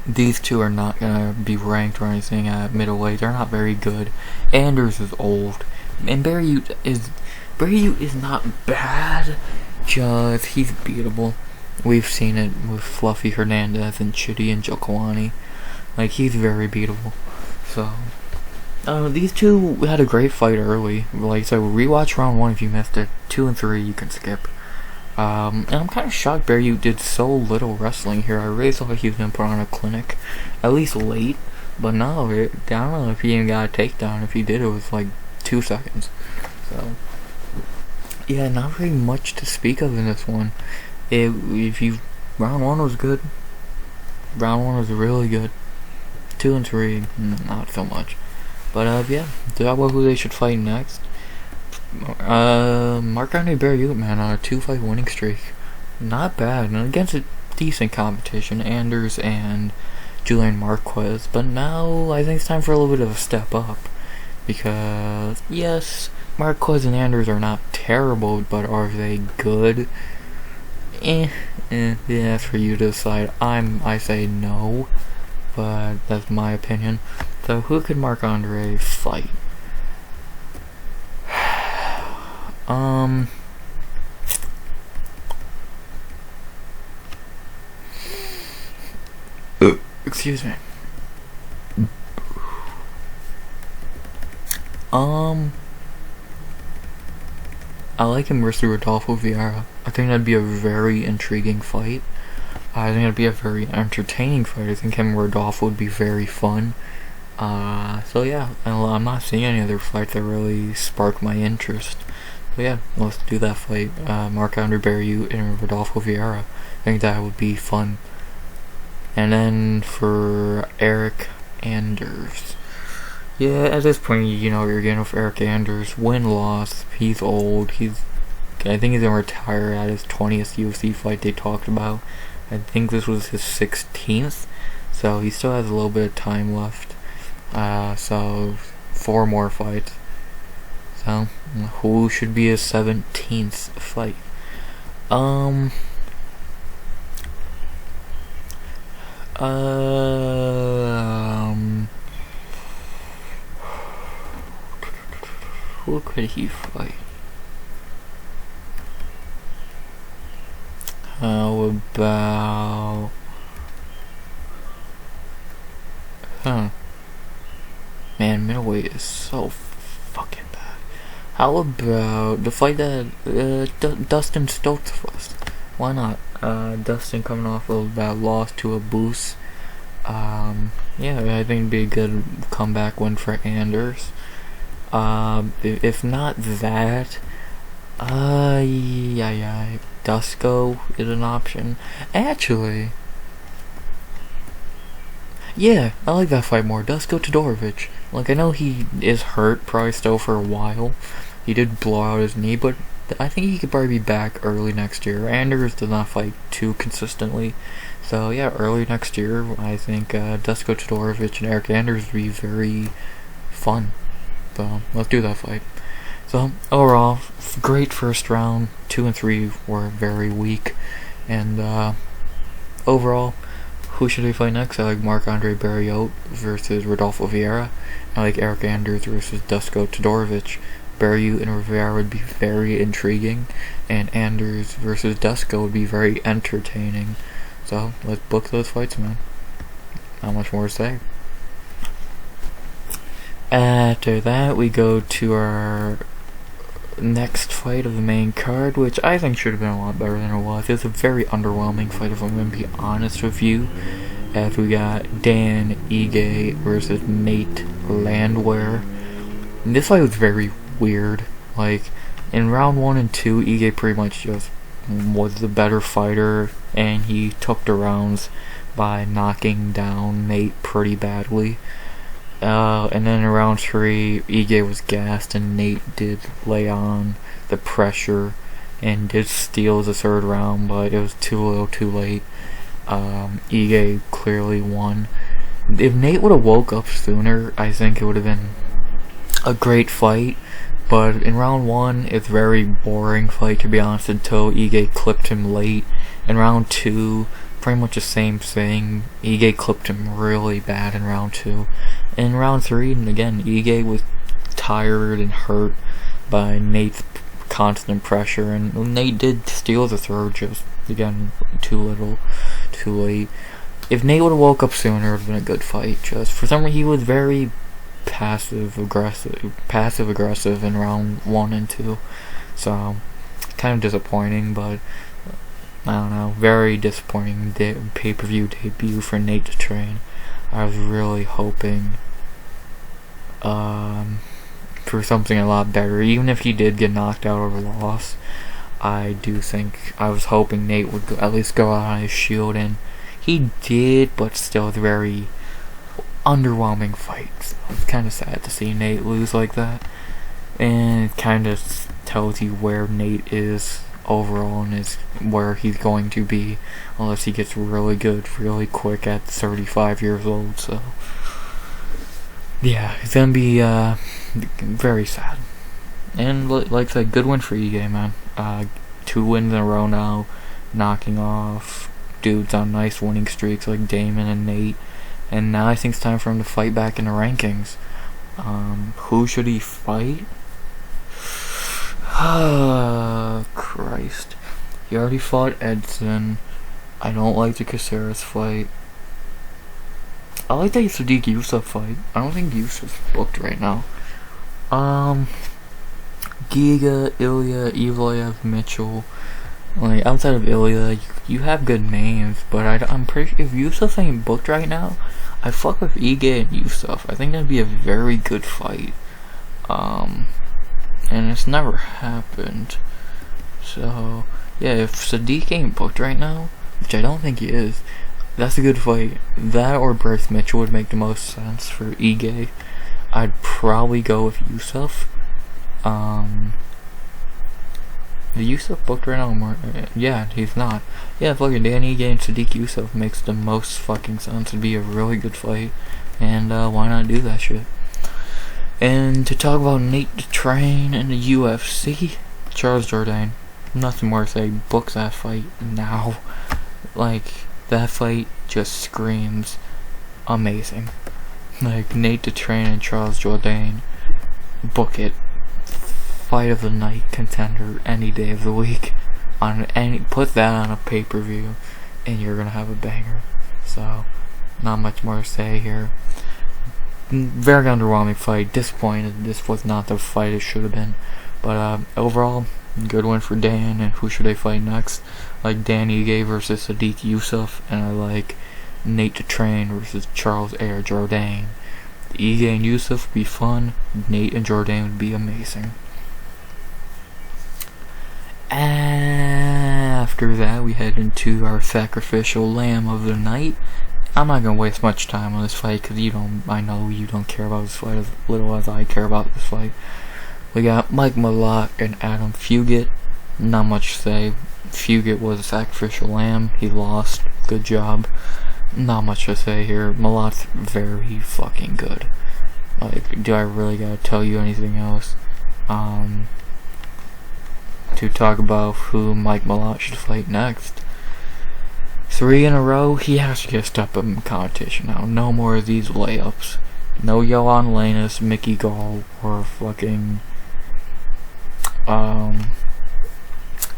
These two are not gonna be ranked or anything at middleweight. They're not very good. Anders is old, and Barriault is not bad. Just he's beatable. We've seen it with Fluffy Hernandez and Chitty and Jokwani. Like, he's very beatable. So these two had a great fight early. Like, so rewatch round 1 if you missed it. 2 and 3 you can skip. And I'm kind of shocked Barriault did so little wrestling here. I really thought he was going to put on a clinic, at least late. But no, I don't know if he even got a takedown. If he did, it was like 2 seconds. So, yeah, not really much to speak of in this one. Round 1 was good. Round 1 was really good. 2 and 3, not so much. But, yeah, that was who they should fight next. Marc-André Barriault, man, on a 2-fight winning streak. Not bad, and against a decent competition. Anders and Julian Marquez, but now I think it's time for a little bit of a step up, because yes, Marquez and Anders are not terrible, but are they good? Yeah, that's for you to decide. I say no, but that's my opinion. So who could Marc-André fight? Excuse me. I like him versus Rodolfo Vieira. I think that'd be a very intriguing fight. I think it'd be a very entertaining fight. I think him and Rodolfo would be very fun. So yeah, I'm not seeing any other fights that really spark my interest. So yeah, let's do that fight. Marc-André Barriault and Rodolfo Vieira. I think that would be fun. And then for Eryk Anders. Yeah, at this point, you know you're getting with Eryk Anders. Win-loss. He's old. I think he's gonna retire at his 20th UFC fight they talked about. I think this was his 16th. So he still has a little bit of time left. So 4 more fights. So who should be his 17th fight? Who could he fight? How about... Man, middleweight is so fucking bad. How about the fight that Dustin Stoltz was? Why not? Dustin coming off of that loss to a boost. Yeah, I think it'd be a good comeback win for Anders. If not that, yeah, Dusko is an option. Actually, yeah, I like that fight more. Dusko Todorovic. Like, I know he is hurt, probably still for a while. He did blow out his knee, but I think he could probably be back early next year. Anders does not fight too consistently. So yeah, early next year, I think Dusko Todorovic and Eryk Anders would be very fun. So let's do that fight. So overall, great first round. 2 and 3 were very weak. And overall, who should we fight next? I like Marc-André Barriault versus Rodolfo Vieira. I like Eryk Anders versus Dusko Todorovic. Barriault and Rivera would be very intriguing, and Anders versus Dusko would be very entertaining. So let's book those fights, man. Not much more to say. After that, we go to our next fight of the main card, which I think should have been a lot better than it was. It was a very underwhelming fight, if I'm going to be honest with you. As we got Ige versus Nate Landwehr. And this fight was very weird. Like, in round 1 and 2, Ige pretty much just was the better fighter, and he took the rounds by knocking down Nate pretty badly. And then in round 3, Ige was gassed, and Nate did lay on the pressure and did steal the 3rd round, but it was too little too late. Ige clearly won. If Nate would have woke up sooner, I think it would have been a great fight. But in round 1, it's a very boring fight, to be honest, until Ige clipped him late. In round 2, pretty much the same thing. Ige clipped him really bad in round 2. In round 3, and again, Ige was tired and hurt by Nate's constant pressure, and Nate did steal the 3rd, just, again, too little, too late. If Nate would have woke up sooner, it would have been a good fight. Just, for some reason, he was very passive aggressive in round 1 and 2, so kind of disappointing. But I don't know, very disappointing pay-per-view debut for Nate to train. I was really hoping for something a lot better. Even if he did get knocked out or lost, I was hoping Nate would at least go out on his shield, and he did, but still, it's very underwhelming fight. So it's kind of sad to see Nate lose like that, and it kind of tells you where Nate is overall and is where he's going to be unless he gets really good really quick at 35 years old. So yeah, it's gonna be very sad. And like I said, good win for Ige, man. 2 wins in a row now, knocking off dudes on nice winning streaks like Damon and Nate. And now I think it's time for him to fight back in the rankings. Who should he fight? Christ. He already fought Edson. I don't like the Caceres fight. I like the Sadiq Yusuf fight. I don't think Yusuf's booked right now. Giga, Ilya, Evloev, Mitchell. Like, outside of Ilya, you have good names, but I'm pretty sure if Yusuf ain't booked right now, I fuck with Ige and Yusuf. I think that'd be a very good fight. And it's never happened. So, yeah, if Sadiq ain't booked right now, which I don't think he is, that's a good fight. That or Bryce Mitchell would make the most sense for Ige. I'd probably go with Yusuf. The Yusuf booked right now? Yeah, he's not. Yeah, fucking Danny Ige and Sadiq Yusuf makes the most fucking sense. It'd be a really good fight. And why not do that shit? And to talk about Nate the Train in the UFC, Charles Jourdain. Nothing more to say. Book that fight now. Like, that fight just screams amazing. Like, Nate the Train and Charles Jourdain. Book it. Fight of the night contender any day of the week. Put that on a pay-per-view and you're gonna have a banger. So, not much more to say here. Very underwhelming fight. Disappointed. This was not the fight it should have been. But overall, good win for Dan. And who should they fight next? Like Dan Ige versus Sadiq Yusuf, and I like Nate the Train versus Charles Air Jourdain. Ige and Yusuf would be fun. Nate and Jourdain would be amazing. After that, we head into our sacrificial lamb of the night. I'm not gonna waste much time on this fight because I know you don't care about this fight as little as I care about this fight. We got Mike Malott and Adam Fugitt. Not much to say. Fugitt was a sacrificial lamb. He lost. Good job. Not much to say here. Malott's very fucking good. Like, do I really gotta tell you anything else? To talk about who Mike Malott should fight next. 3 in a row, he has to get a step up in competition now. No more of these layups. No Johan Lanus, Mickey Gall, or fucking Adam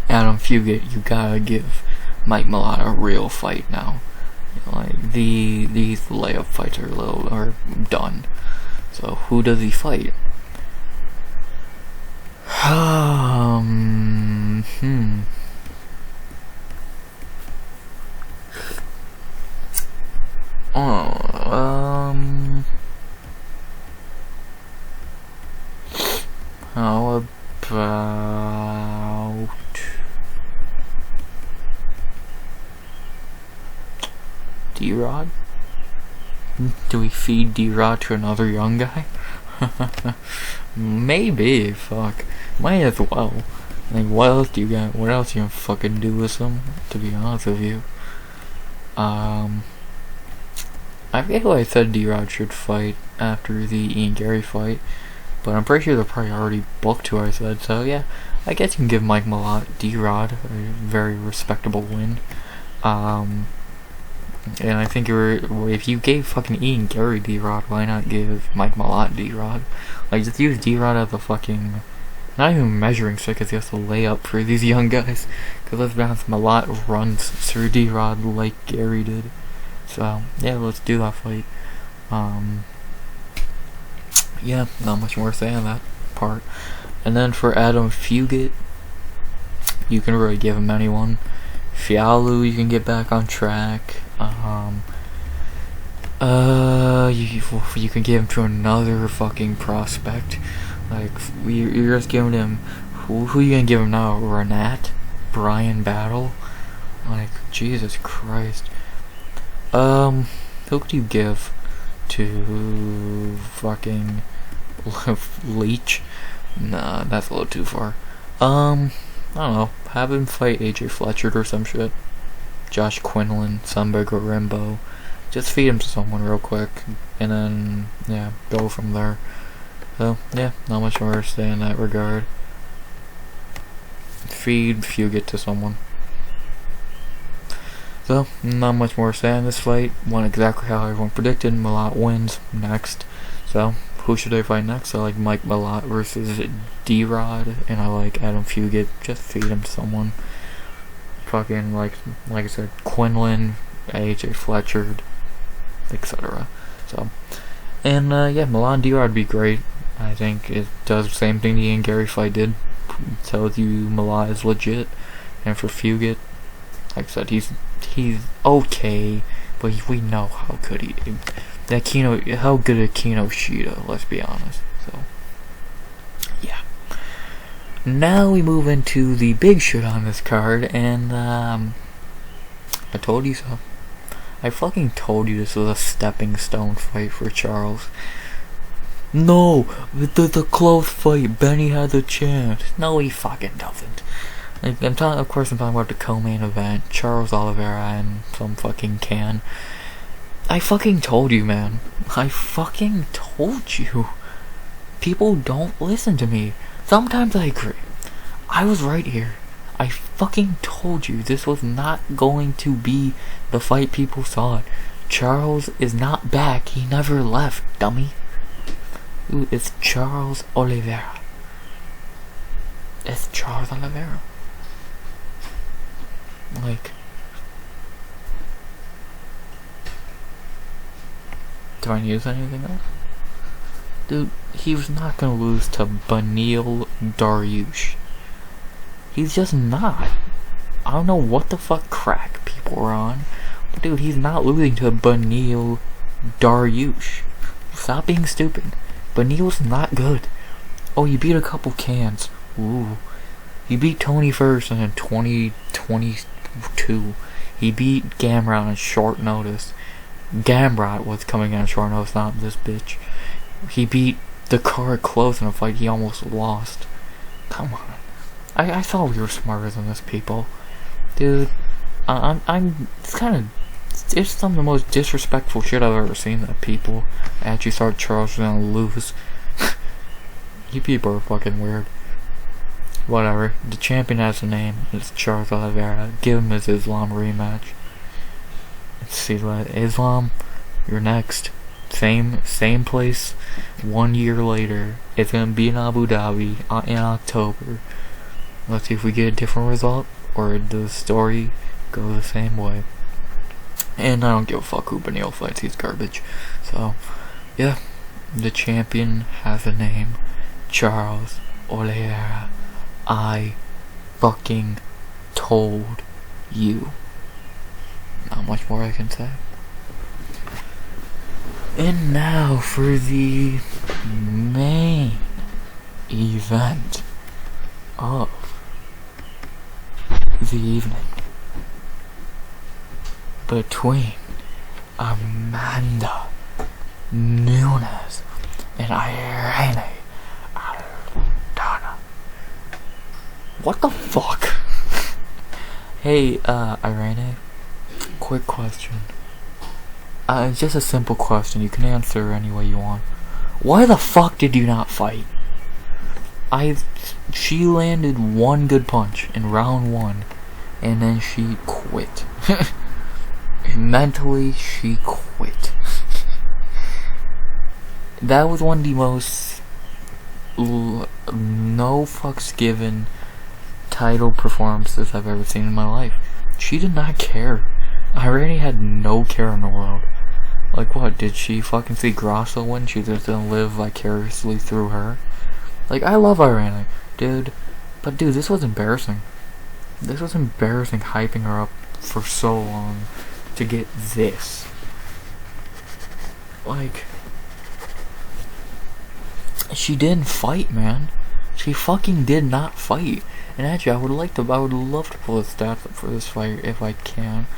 Fugitt. You gotta give Mike Malott a real fight now. Like, these layup fights are done. So who does he fight? How about D-Rod? Do we feed D-Rod to another young guy? Maybe, fuck. Might as well. Like, what else do you got? What else you gonna fucking do with him? To be honest with you. I forget who I said D-Rod should fight after the Ian Gary fight, but I'm pretty sure they're probably already booked who I said, so yeah, I guess you can give Mike Malott D-Rod a very respectable win. And I think if you gave fucking Ian Gary D-Rod, why not give Mike Malott D-Rod? Like, just use D-Rod as a fucking, not even measuring stick, because he has to lay up for these young guys. Because let's be honest, Malott runs through D-Rod like Gary did. So, yeah, let's do that fight. Yeah, not much more to say on that part. And then for Adam Fugitt, you can really give him anyone. Fialho, you can get back on track. You can give him to another fucking prospect. Like, you're just giving him, who you gonna give him now? Renat? Brian Battle? Like, Jesus Christ. Who could you give to fucking Leech? Nah, that's a little too far. I don't know. Have him fight AJ Fletcher or some shit. Josh Quinlan, Sunberg or Rimbo. Just feed him to someone real quick, and then, yeah, go from there. So, yeah, not much more to say in that regard. Feed Fugitt to someone. So, not much more to say on this fight. Went exactly how everyone predicted. Malott wins next. So, who should I fight next? I like Mike Malott versus D-Rod, and I like Adam Fugitt. Just feed him to someone. Fucking, like I said, Quinlan, AJ Fletcher, etc. So, and yeah, Malott D-Rod would be great. I think it does the same thing the Ian Gary fight did. Tells you Malott is legit. And for Fugitt, like I said, he's okay, but we know how good he is. How good a Kinoshita, let's be honest. So, yeah. Now we move into the big shit on this card, and I told you so. I fucking told you this was a stepping stone fight for Charles. No, the close fight. Benny had the chance. No, he fucking doesn't. Like, of course, I'm talking about the co-main event. Charles Oliveira and some fucking can. I fucking told you, man. I fucking told you. People don't listen to me. Sometimes I agree. I was right here. I fucking told you this was not going to be the fight people thought. Charles is not back. He never left, dummy. Ooh, it's Charles Oliveira. It's Charles Oliveira. Like, do I use anything else? Dude, he was not gonna lose to Beneil Dariush. He's just not. I don't know what the fuck crack people are on, but dude, he's not losing to Beneil Dariush. Stop being stupid. Beneil's not good. Oh, you beat a couple cans. Ooh. He beat Tony Ferguson in 2022. He beat Gamrot on short notice. Gamrot was coming on short notice, not this bitch. He beat the card close in a fight he almost lost. Come on. I thought we were smarter than this, people. Dude, it's kind of, it's some of the most disrespectful shit I've ever seen that people actually thought Charles was gonna lose. You people are fucking weird. Whatever. The champion has a name. It's Charles Oliveira. Give him his Islam rematch. Let's see what Islam. You're next. Same place. 1 year later. It's gonna be in Abu Dhabi in October. Let's see if we get a different result, or the story goes the same way. And I don't give a fuck who Beneil fights, he's garbage. So, yeah, the champion has a name. Charles Oliveira. I fucking told you. Not much more I can say. And now for the main event of the evening, between Amanda Nunes and Irene Aldana. What the fuck? Hey, Irene, quick question. It's just a simple question. You can answer any way you want. Why the fuck did you not fight? She landed one good punch in round 1, and then she quit. Mentally, she quit. That was one of the most no fucks given title performances I've ever seen in my life. She did not care. Irene had no care in the world. Like, what, did she fucking see Grasso win? She's just gonna live vicariously through her? Like, I love Irene, dude. But, dude, this was embarrassing. This was embarrassing, hyping her up for so long to get this. Like, she didn't fight, man. She fucking did not fight. And actually, I would love to pull the stats up for this fight if I can.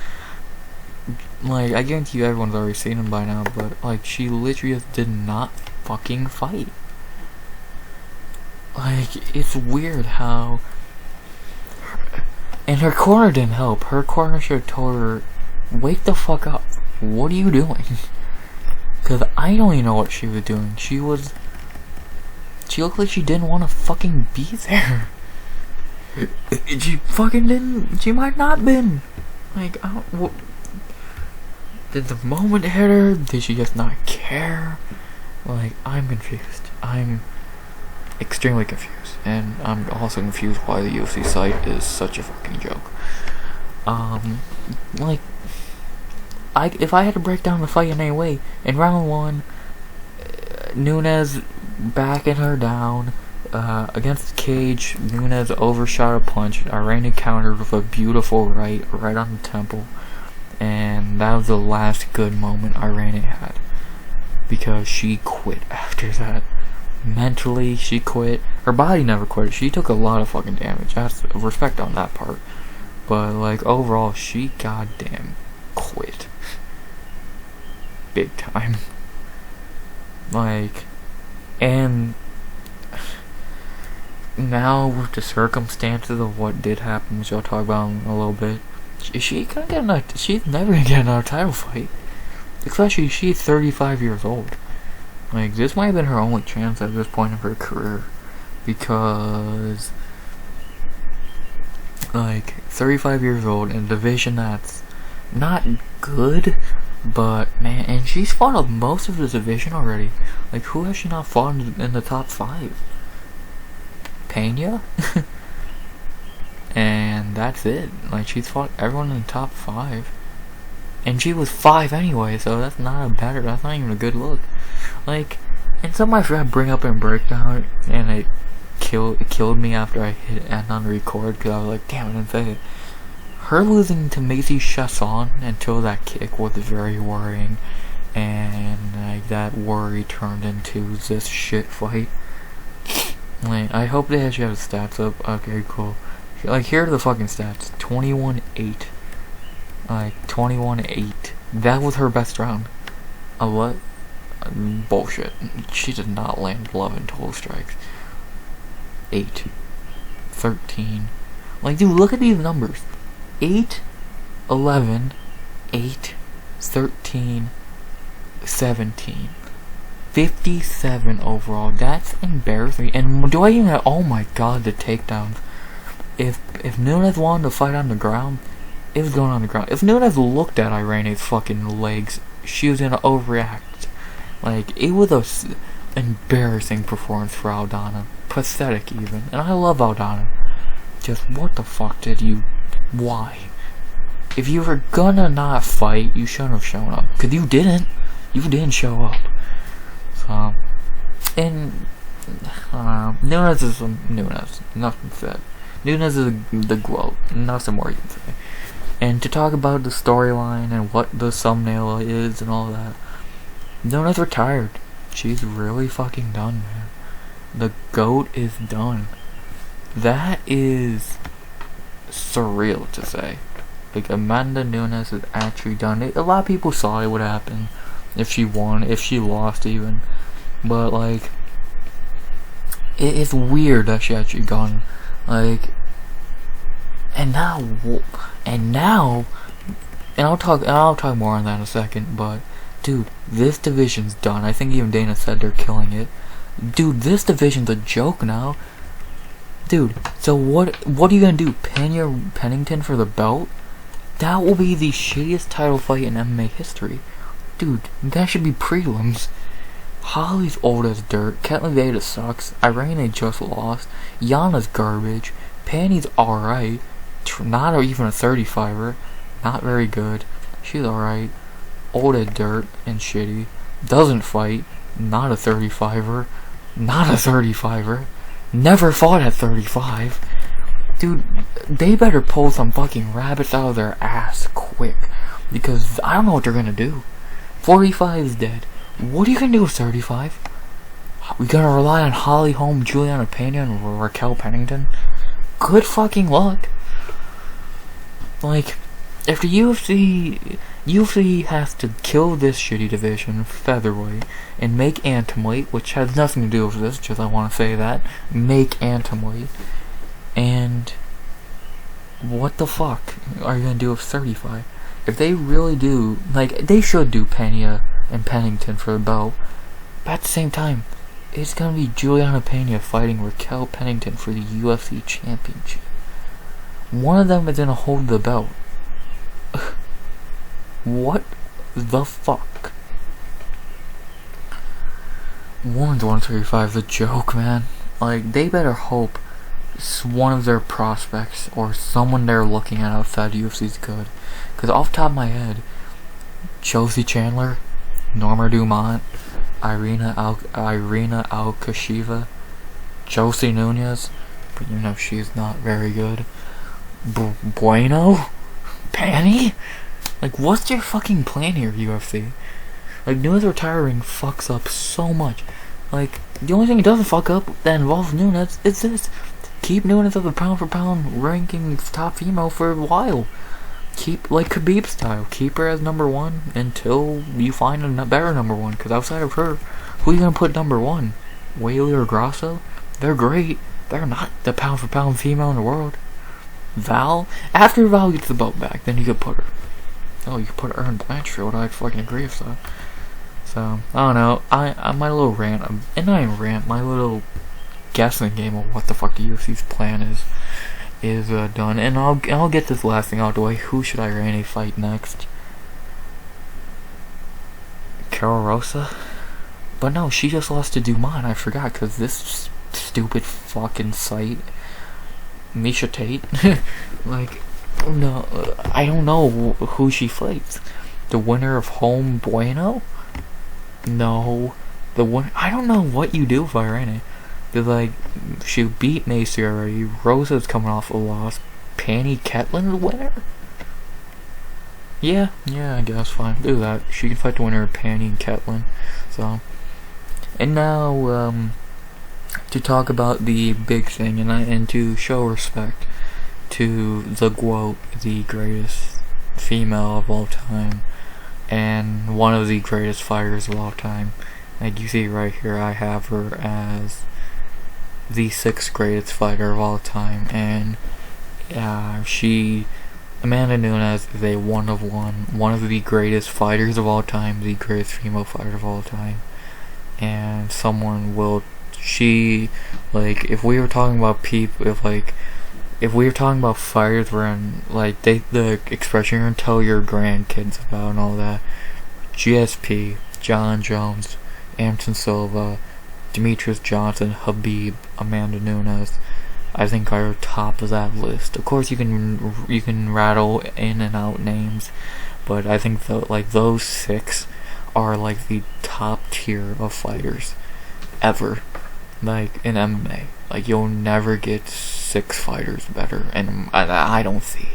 Like, I guarantee you everyone's already seen him by now, but, like, she literally just did not fucking fight. Like, it's weird how And her corner didn't help. Her corner should have told her, wake the fuck up. What are you doing? Because I don't even know what she was doing. She looked like she didn't want to fucking be there. She fucking didn't. She might not been. Like, I don't. What, did the moment hit her? Did she just not care? Like, I'm confused. I'm extremely confused. And I'm also confused why the UFC site is such a fucking joke. Like, if I had to break down the fight in any way, in round 1, Nunes backing her down, against the cage, Nunes overshot a punch, Irene countered with a beautiful right on the temple, and that was the last good moment Irene had, because she quit after that. Mentally, she quit. Her body never quit. She took a lot of fucking damage. That's respect on that part. But, like, overall, she goddamn quit. Big time. Like, and now with the circumstances of what did happen, which I'll talk about in a little bit, she's never gonna get another title fight. Especially, she's 35 years old. Like, this might have been her only chance at this point of her career. Because, like, 35 years old in a division that's not good, but, man, and she's fought up most of the division already. Like, who has she not fought in the top 5? Pena? And that's it. Like, she's fought everyone in the top 5. And she was 5 anyway, so that's not even a good look. Like, and something I forgot to bring up in breakdown, and it killed me after I hit end on record, because I was like, damn, I didn't say it. Her losing to Macy Chasson until that kick was very worrying, and like, that worry turned into this shit fight. Like, I hope they actually have the stats up. Okay, cool. Like, here are the fucking stats. 21-8. Like, 21-8. That was her best round. A what? Bullshit. She did not land 11 total strikes. 8. 13. Like, dude, look at these numbers. 8, 11, 8, 13, 17. 57 overall. That's embarrassing. And do I even have, oh my god, the takedowns. If Nunes wanted to fight on the ground, it was going on the ground. If Nunes looked at Irene's fucking legs, she was gonna overreact. Like, it was a embarrassing performance for Aldana. Pathetic, even. And I love Aldana. Just, what the fuck did you... Why? If you were gonna not fight, you shouldn't have shown up. Because you didn't. You didn't show up. So... And... Nunes is... Nunes. Nothing said. Nunes is the GOAT. Nothing more you can say. And to talk about the storyline and what the thumbnail is and all that... Nunes retired. She's really fucking done, man. The GOAT is done. That is surreal to say. Like, Amanda Nunes is actually done. A lot of people saw it would happen if she won, if she lost even. But, like, it's weird that she actually gone. Like, and now, and I'll talk more on that in a second, but dude, this division's done. I think even Dana said they're killing it. Dude, this division's a joke now. Dude, so what are you gonna do? Pin Pennington for the belt? That will be the shittiest title fight in MMA history. Dude, that should be prelims. Holly's old as dirt. Ketlin Veda sucks. Irene just lost. Yana's garbage. Penny's alright. Not even a 35er. Not very good. She's alright. Old as dirt and shitty. Doesn't fight. Not a 35er. Not a 35er. Never fought at 35. Dude, they better pull some fucking rabbits out of their ass quick. Because I don't know what they're gonna do. 45 is dead. What are you gonna do with 35? We gonna rely on Holly Holm, Juliana Pena, and Raquel Pennington? Good fucking luck. Like, if the UFC has to kill this shitty division, featherweight, and make antimweight, which has nothing to do with this, just I want to say that, make antimweight, and what the fuck are you gonna do with 35? If they really do, like, they should do Pena and Pennington for the belt. But at the same time, it's gonna be Juliana Pena fighting Raquel Pennington for the UFC championship. One of them is gonna hold the belt. What the fuck? Women's 135 is a joke, man. Like, they better hope one of their prospects or someone they're looking at outside UFC is good. Because off the top of my head, Chelsea Chandler, Norma Dumont, Irina Alkasheva, Josie Nunes, but you know she's not very good. Bueno? Panny? Like, what's your fucking plan here, UFC? Like, Nunes retiring fucks up so much. Like, the only thing it doesn't fuck up that involves Nunes is this. Keep Nunes as a pound for pound rankings top female for a while. Keep, like Khabib style, keep her as number one until you find a better number one. Because outside of her, who are you going to put number one? Whaley or Grasso? They're great. They're not the pound for pound female in the world. Val? After Val gets the belt back, then you could put her. Oh, you could put her in Blanchfield. I'd fucking agree with that. So, I don't know. My little rant, and not even rant, my little guessing game of what the fuck the UFC's plan is done. And I'll get this last thing out of the way. Who should Irene fight next? Carol Rosa? But no, she just lost to Dumont. I forgot, because this stupid fucking site, Misha Tate, like, no, I don't know who she fights. The winner of Home Bueno? No, the one. I don't know what you do with Irene. Cause like, she beat Macy already. Rosa's coming off a loss. Penny Ketlin the winner? Yeah, I guess fine. Do that. She can fight the winner of Penny and Ketlin. So, and now to talk about the big thing, and to show respect to the GOAT, the greatest female of all time, and one of the greatest fighters of all time. Like you see right here, I have her as the 6th greatest fighter of all time, and Amanda Nunes is a one of the greatest fighters of all time, the greatest female fighter of all time, and if we were talking about people, if we were talking about fighters where the expression you're gonna tell your grandkids about and all that, GSP, John Jones, Anderson Silva, Demetrius Johnson, Khabib, Amanda Nunes, I think are top of that list. Of course, you can rattle in and out names, but I think those 6 are like the top tier of fighters ever. Like in MMA, like you'll never get 6 fighters better, and I don't see.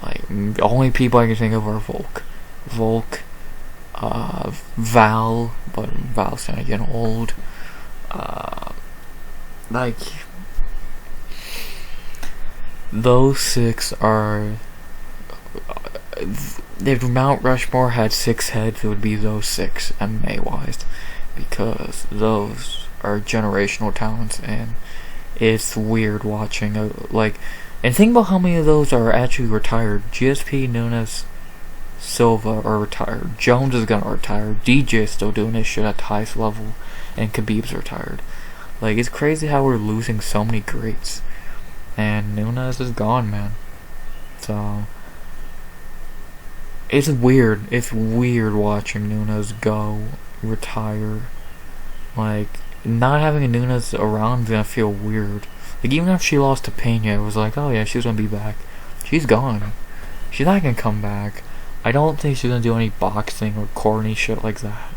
Like the only people I can think of are Volk, Val, but Val's kind of getting old. Like those 6 are. If Mount Rushmore had 6 heads, it would be those 6 MMA wise, because those are generational talents, and it's weird watching and think about how many of those are actually retired. GSP, Nunes, Silva are retired. Jones is gonna retire. DJ is still doing his shit at the highest level, and Khabib's retired. Like, it's crazy how we're losing so many greats, and Nunes is gone, man. So it's weird watching Nunes retire. Like, not having a Nunes around is gonna feel weird. Like, even if she lost to Pena, it was like, oh yeah, she's gonna be back. She's gone. She's not gonna come back. I don't think she's gonna do any boxing or corny shit like that.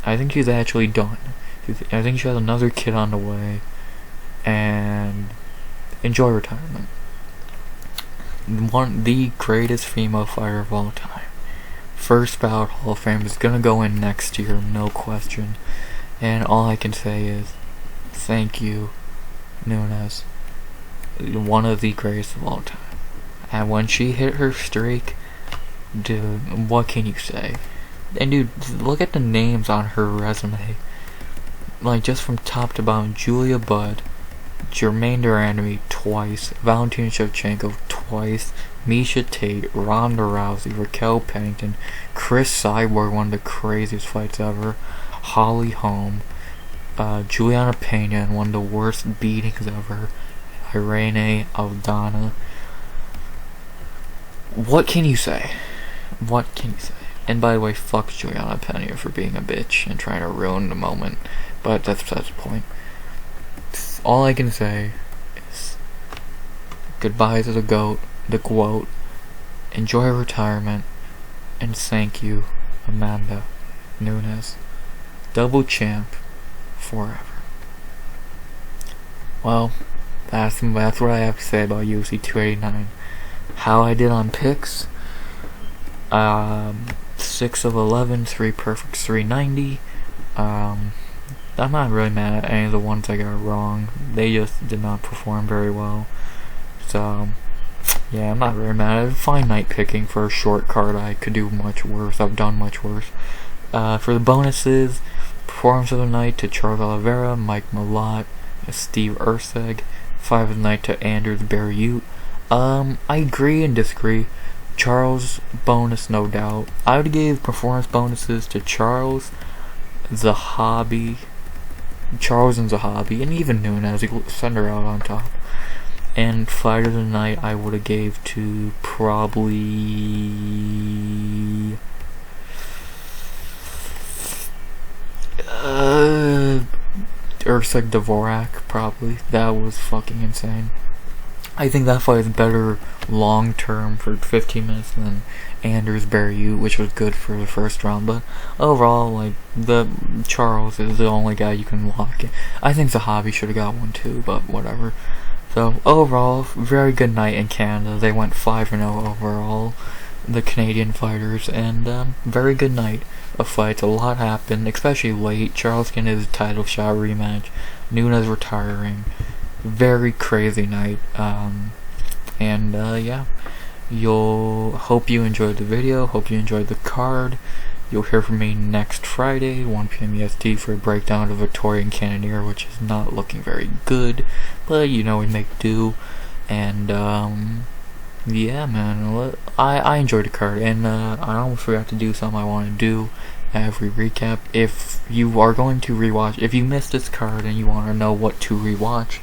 I think she's actually done. I think she has another kid on the way, and enjoy retirement. The greatest female fighter of all time. First ballot Hall of Fame is gonna go in next year, no question. And all I can say is, thank you, Nunes. One of the greatest of all time. And when she hit her streak, dude, what can you say? And dude, look at the names on her resume. Like, just from top to bottom: Julia Budd, Jermaine Durandamy twice, Valentina Shevchenko twice, Miesha Tate, Ronda Rousey, Raquel Pennington, Chris Cyborg, one of the craziest fights ever, Holly Holm, Juliana Pena, and one of the worst beatings ever, Irene, Aldana. What can you say? What can you say? And by the way, fuck Juliana Pena for being a bitch and trying to ruin the moment, but that's the point. All I can say is goodbye to the GOAT, the quote, enjoy retirement, and thank you, Amanda Nunes, double champ forever. Well, that's what I have to say about UFC 289. How I did on picks, 6 of 11, 3 perfects, 390. I'm not really mad at any of the ones I got wrong. They just did not perform very well. So, yeah, I'm not really mad at it. Fine night picking for a short card. I could do much worse. I've done much worse. For the bonuses, performance of the night to Charles Oliveira, Mike Malott, Steve Erceg. 5 of the night to Anders Barriault. I agree and disagree. Charles bonus, no doubt. I would give performance bonuses to Charles and Zahabi, and even Nunes. He sent her out on top. And fight of the night, I would have gave to probably Erceg Dvořák, probably. That was fucking insane. I think that fight is better long term for 15 minutes than Anders Barriault, which was good for the first round. But overall, like, the Charles is the only guy you can lock in. I think Zahabi should have got one too, but whatever. So overall, very good night in Canada. They went 5-0 overall, the Canadian fighters, and very good night of fights. A lot happened, especially late. Charles getting his title shot rematch, Nunes retiring. Very crazy night. Yeah, hope you enjoyed the video. Hope you enjoyed the card. You'll hear from me next Friday, 1 p.m. EST, for a breakdown of the Victorian Cannoneer, which is not looking very good, but we make do. And yeah, man, I enjoyed the card, and I almost forgot to do something I want to do every recap. If you are going to rewatch, if you missed this card and you want to know what to rewatch,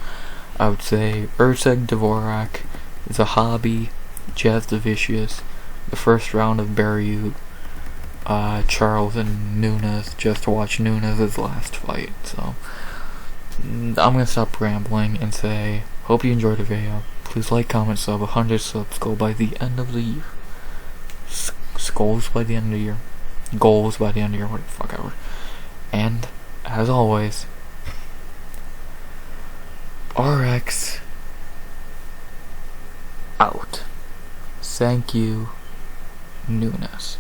I would say Erceg Dvořák, Zahabi, Jasudavicius, the first round of Barriault, Charles and Nunes, just to watch Nunes' last fight. So I'm gonna stop rambling and say, hope you enjoyed the video. Please like, comment, sub. 100 subs goal by the end of the year. Goals by the end of the year. Goals by the end of the year. What the fuck ever. And as always, RX out. Thank you, Nunes.